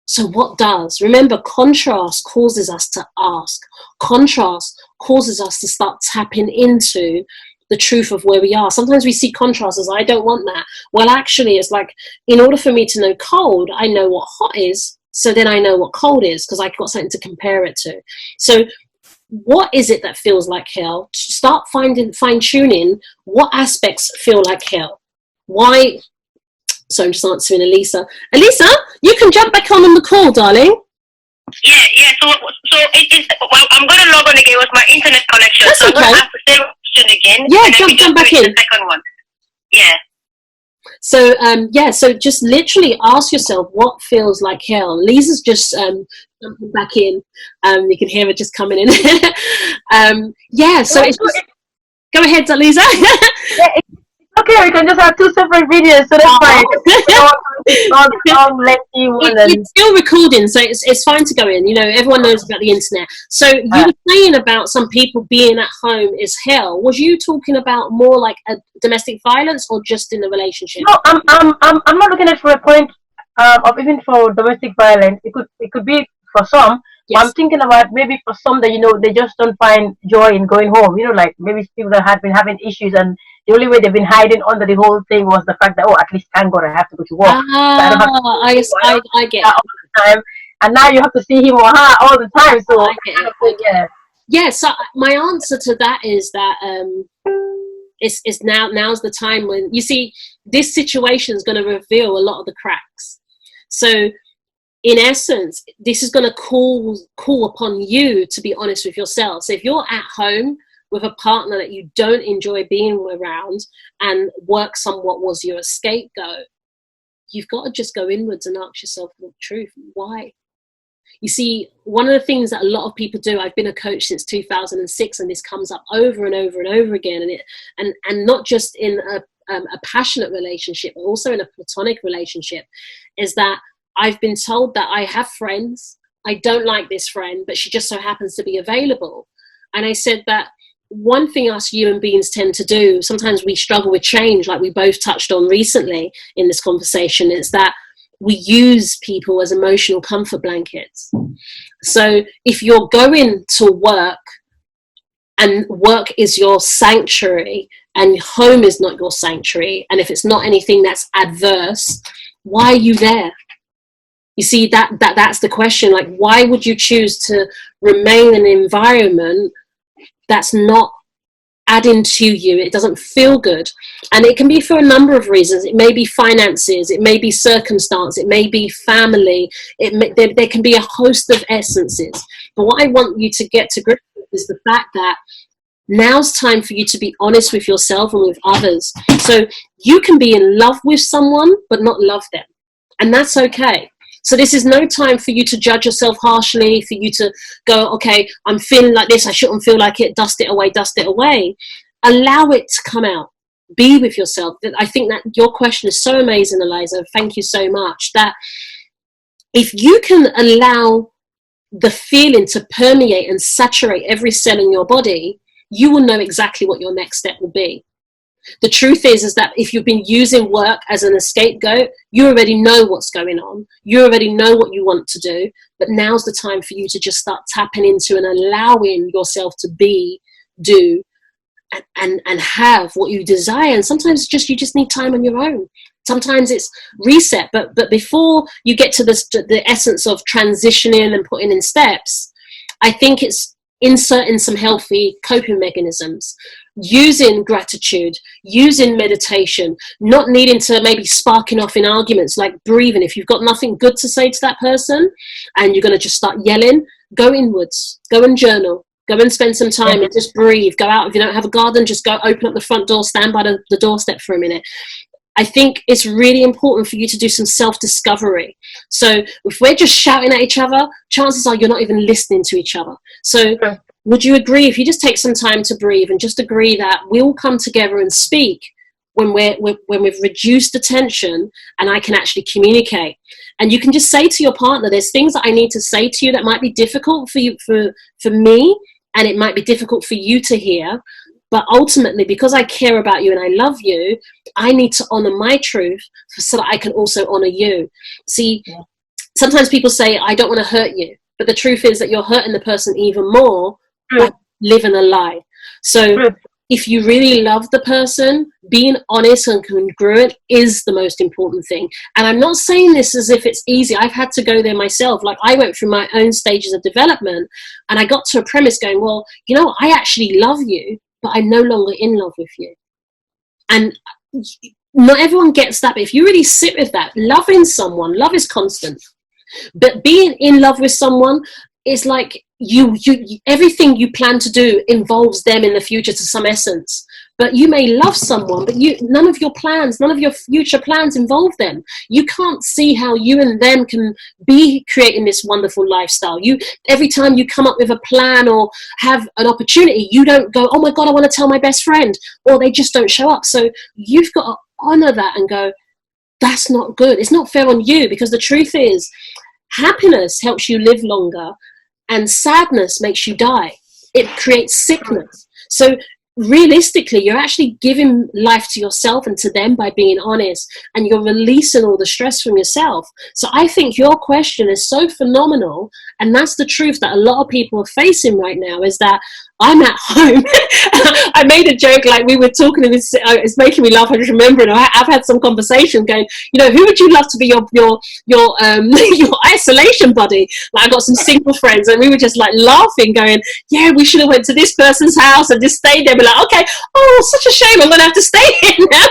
So what does? Remember, contrast causes us to ask. Contrast causes us to start tapping into the truth of where we are. Sometimes we see contrast as, I don't want that. Well, actually, it's like, in order for me to know cold, I know what hot is, so then I know what cold is, because I've got something to compare it to. So what is it that feels like hell? Start fine-tuning what aspects feel like hell. Why? So I'm just answering Eliza. Eliza, you can jump back on the call, darling. Yeah. So well, I'm going to log on again with my internet connection. That's so okay. I'm going to ask the same question again. Yeah, jump back in. The second one. Yeah. So just literally ask yourself what feels like hell. Lisa's just jumping back in. You can hear her just coming in. So it's just, go ahead, Lisa. Okay, we can just have two separate videos, so that's fine. It's still recording, so it's fine to go in. You know, everyone knows about the internet. So you were saying about some people being at home is hell. Was you talking about more like a domestic violence or just in a relationship? No, I'm not looking at it for a point of even for domestic violence. It could be for some. But I'm Yes. thinking about maybe for some that, they just don't find joy in going home. Like maybe people that had been having issues, and the only way they've been hiding under the whole thing was the fact that, oh, at least thank God I have to go to work, so I don't have to Ah, so I don't I have to do get that it. all the time. And now you have to see him or her all the time. So I I get kind it. of think, yeah, Yeah, so my answer to that is that it's now's the time when you see this situation is going to reveal a lot of the cracks. So in essence, this is going to call upon you to be honest with yourself. So if you're at home with a partner that you don't enjoy being around, and work somewhat was your scapegoat, you've got to just go inwards and ask yourself the truth. Why? You see, one of the things that a lot of people do, I've been a coach since 2006, and this comes up over and over and over again, and not just in a passionate relationship, but also in a platonic relationship, is that I've been told that I have friends, I don't like this friend, but she just so happens to be available. And I said that one thing us human beings tend to do, sometimes we struggle with change, like we both touched on recently in this conversation, is that we use people as emotional comfort blankets. So if you're going to work and work is your sanctuary and home is not your sanctuary, and if it's not anything that's adverse, why are you there? You see, that's the question. Like, why would you choose to remain in an environment that's not adding to you? It doesn't feel good, and it can be for a number of reasons. It may be finances, it may be circumstance, it may be family, there can be a host of essences. But what I want you to get to grips with is the fact that now's time for you to be honest with yourself and with others. So you can be in love with someone but not love them, and that's okay. So this is no time for you to judge yourself harshly, for you to go, okay, I'm feeling like this, I shouldn't feel like it, dust it away, dust it away. Allow it to come out. Be with yourself. I think that your question is so amazing, Eliza. Thank you so much. That if you can allow the feeling to permeate and saturate every cell in your body, you will know exactly what your next step will be. The truth is that if you've been using work as an scapegoat, you already know what's going on. You already know what you want to do. But now's the time for you to just start tapping into and allowing yourself to be, do, and have what you desire. And sometimes you just need time on your own. Sometimes it's reset. But before you get to the essence of transitioning and putting in steps, I think it's inserting some healthy coping mechanisms, using gratitude, using meditation, not needing to maybe sparking off in arguments, like breathing. If you've got nothing good to say to that person and you're going to just start yelling, go inwards, go and journal, go and spend some time and just breathe. Go out. If you don't have a garden, just go open up the front door, stand by the doorstep for a minute. I think it's really important for you to do some self-discovery. So if we're just shouting at each other, chances are you're not even listening to each other. So would you agree, if you just take some time to breathe and just agree that we'll come together and speak when we've reduced the tension and I can actually communicate? And you can just say to your partner, there's things that I need to say to you that might be difficult for you, for me, and it might be difficult for you to hear. But ultimately, because I care about you and I love you, I need to honor my truth so that I can also honor you. See, sometimes people say, I don't want to hurt you. But the truth is that you're hurting the person even more by living a lie. So if you really love the person, being honest and congruent is the most important thing. And I'm not saying this as if it's easy. I've had to go there myself. Like, I went through my own stages of development, and I got to a premise going, well, I actually love you, but I'm no longer in love with you. And not everyone gets that, but if you really sit with that, loving someone, love is constant. But being in love with someone is like you everything you plan to do involves them in the future to some essence. But you may love someone, but none of your plans, none of your future plans involve them. You can't see how you and them can be creating this wonderful lifestyle. Every time you come up with a plan or have an opportunity, you don't go, oh my God, I want to tell my best friend, or they just don't show up. So you've got to honor that and go, that's not good. It's not fair on you, because the truth is, happiness helps you live longer and sadness makes you die. It creates sickness. So realistically, you're actually giving life to yourself and to them by being honest, and you're releasing all the stress from yourself. So I think your question is so phenomenal, and that's the truth that a lot of people are facing right now, is that I'm at home. I made a joke, like we were talking, and it's making me laugh. I just remember it. I've had some conversation going, who would you love to be your your isolation buddy? Like, I got some single friends, and we were just like laughing, going, yeah, we should have went to this person's house and just stayed there. Be like, okay, oh, such a shame, I'm gonna have to stay here now.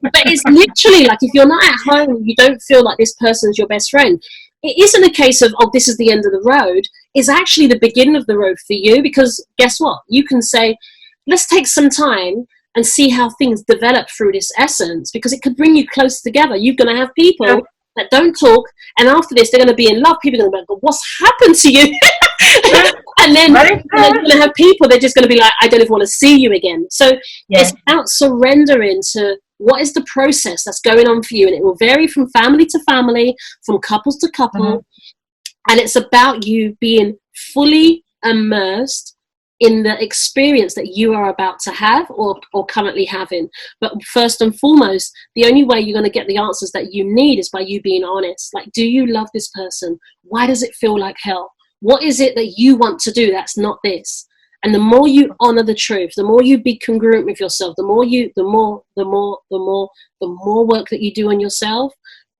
But it's literally like, if you're not at home, you don't feel like this person's your best friend. It isn't a case of, oh, this is the end of the road. It's actually the beginning of the road for you, because guess what? You can say, let's take some time and see how things develop through this essence, because it could bring you close together. You're going to have people that don't talk, and after this, they're going to be in love. People are going to be like, what's happened to you? And then you're going to have people, they're just going to be like, I don't even want to see you again. So it's about surrendering to what is the process that's going on for you, and it will vary from family to family, from couples to couple, and it's about you being fully immersed in the experience that you are about to have or currently having. But first and foremost, the only way you're going to get the answers that you need is by you being honest. Like, do you love this person? Why does it feel like hell? What is it that you want to do that's not this? And the more you honor the truth, the more you be congruent with yourself, the more work that you do on yourself,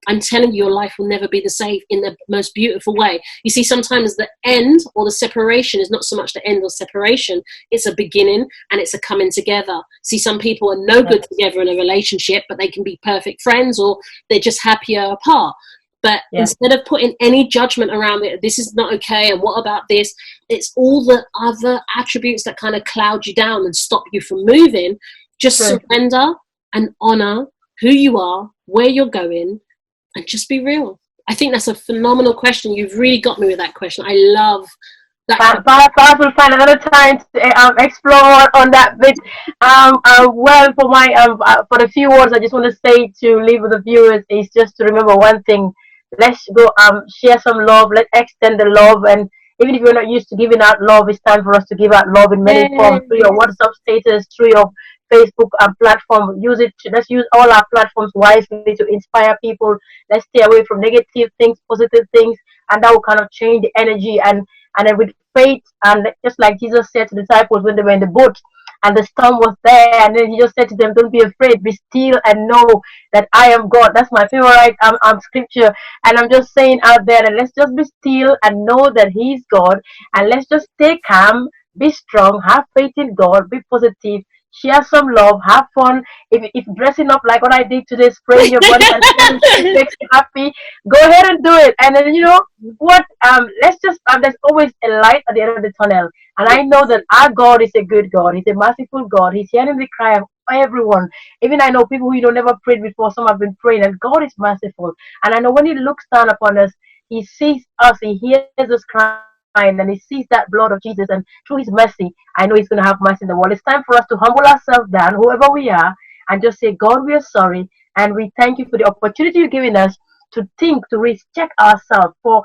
I'm telling you, your life will never be the same in the most beautiful way. You see, sometimes the end or the separation is not so much the end or separation, it's a beginning and it's a coming together. See, some people are no good together in a relationship, but they can be perfect friends, or they're just happier apart. But instead of putting any judgment around it, this is not okay, and what about this? It's all the other attributes that kind of cloud you down and stop you from moving. Just surrender and honor who you are, where you're going, and just be real. I think that's a phenomenal question. You've really got me with that question. I love that. Perhaps we'll find another time to explore on that bit. Well, for the few words I just want to say to leave with the viewers is just to remember one thing. Let's go share some love. Let's extend the love, and even if you're not used to giving out love, it's time for us to give out love in many forms, through your WhatsApp status, through your Facebook platform. Let's use all our platforms wisely to inspire people. Let's stay away from negative things, positive things, and that will kind of change the energy. And then with faith, and just like Jesus said to the disciples when they were in the boat and the storm was there, and then he just said to them, don't be afraid, be still and know that I am God. That's my favorite scripture. And I'm just saying out there that let's just be still and know that he's God, and let's just stay calm, be strong, have faith in God, be positive, share some love, have fun. If dressing up like what I did today, spraying your body and makes you happy, go ahead and do it. And then, you know what, let's just there's always a light at the end of the tunnel, and I know that our God is a good God. He's a merciful God. He's hearing the cry of everyone. Even I know people who never prayed before, some have been praying, and God is merciful. And I know when he looks down upon us, he sees us, he hears us crying, and he sees that blood of Jesus, and through his mercy, I know he's going to have mercy in the world. It's time for us to humble ourselves down, whoever we are, and just say, God, we are sorry, and we thank you for the opportunity you've given us to think, to recheck ourselves, to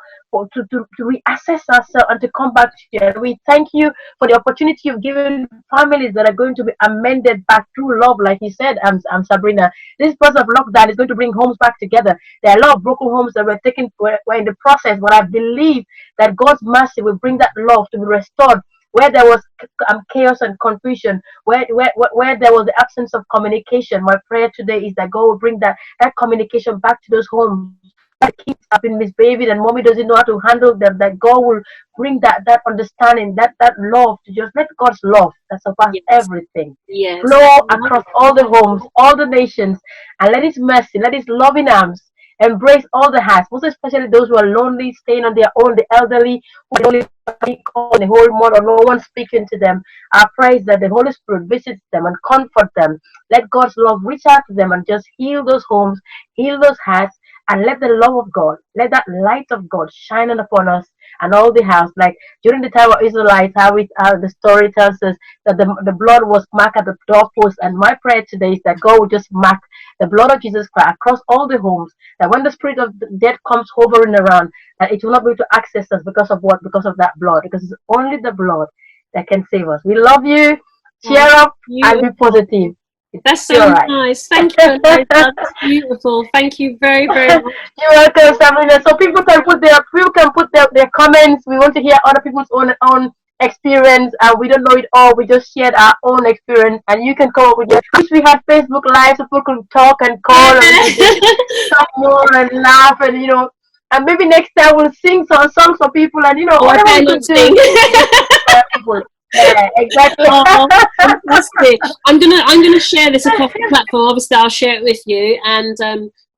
reassess ourselves, and to come back to you. And we thank you for the opportunity you've given families that are going to be amended back through love, like you said, Sabrina. This process of lockdown is going to bring homes back together. There are a lot of broken homes that were in the process, but I believe that God's mercy will bring that love to be restored. Where there was chaos and confusion, where there was the absence of communication, my prayer today is that God will bring that communication back to those homes. That kids have been misbehaving and mommy doesn't know how to handle them, that God will bring that understanding, that love, to just let God's love that surpasses everything flow across all the homes, all the nations, and let his mercy, let his loving arms embrace all the hearts, most especially those who are lonely, staying on their own, the elderly, who only call the whole month or no one speaking to them. I pray that the Holy Spirit visits them and comfort them. Let God's love reach out to them and just heal those homes, heal those hearts, and let the love of God, let that light of God shine upon us and all the house. Like during the time of Israelites, how the story tells us that the blood was marked at the doorpost. And my prayer today is that God will just mark the blood of Jesus Christ across all the homes, that when the spirit of death comes hovering around, that it will not be able to access us because of what? Because of that blood. Because it's only the blood that can save us. We love you. Cheer up and be positive. That's so nice. Thank you, Eliza. That's beautiful. Thank you very, very much. You're welcome, Sabrina. So people can put their comments. We want to hear other people's own experience. We don't know it all. We just shared our own experience, and you can come up with your. Wish we had Facebook Live so people could talk and call and talk more and laugh and and maybe next time we'll sing some songs for people and whatever we could do. People. Yeah, exactly. Fantastic. I'm gonna share this across the platform. Obviously, I'll share it with you. And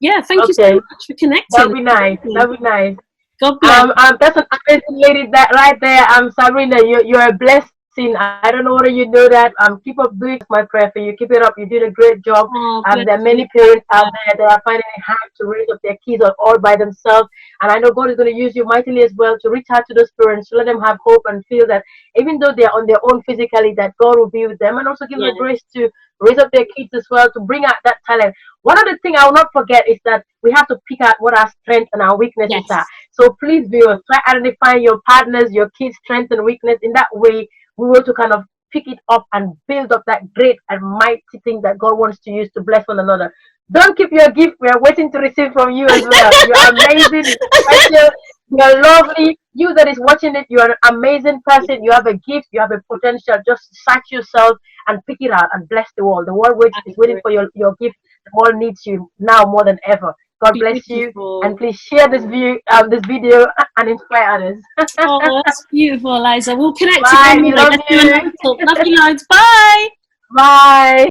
yeah, thank you so much for connecting. That'd be nice. That'd be nice. God bless. That's an amazing lady that right there. Sabrina, you're a blessing. I don't know whether you know that. Keep up doing my prayer for you. Keep it up. You did a great job. There are many parents out there that are finding it hard to raise up their kids all by themselves. And I know God is going to use you mightily as well to reach out to those parents, to let them have hope and feel that even though they're on their own physically, that God will be with them, and also give them grace to raise up their kids as well, to bring out that talent. One of the things I will not forget is that we have to pick out what our strengths and our weaknesses are. So please, viewers, try identifying your partners, your kids' strengths and weakness. In that way, we will to kind of pick it up and build up that great and mighty thing that God wants to use to bless one another. Don't keep your gift. We are waiting to receive from you as well. You're amazing. Special. You're lovely. You that is watching it, you're an amazing person. You have a gift. You have a potential. Just search yourself and pick it out and bless the world. The world is waiting for your gift. The world needs you now more than ever. God bless you, and please share this video and inspire others. Oh, that's beautiful, Eliza. We'll connect Bye. again. We love you. Love you loads. Bye. Bye.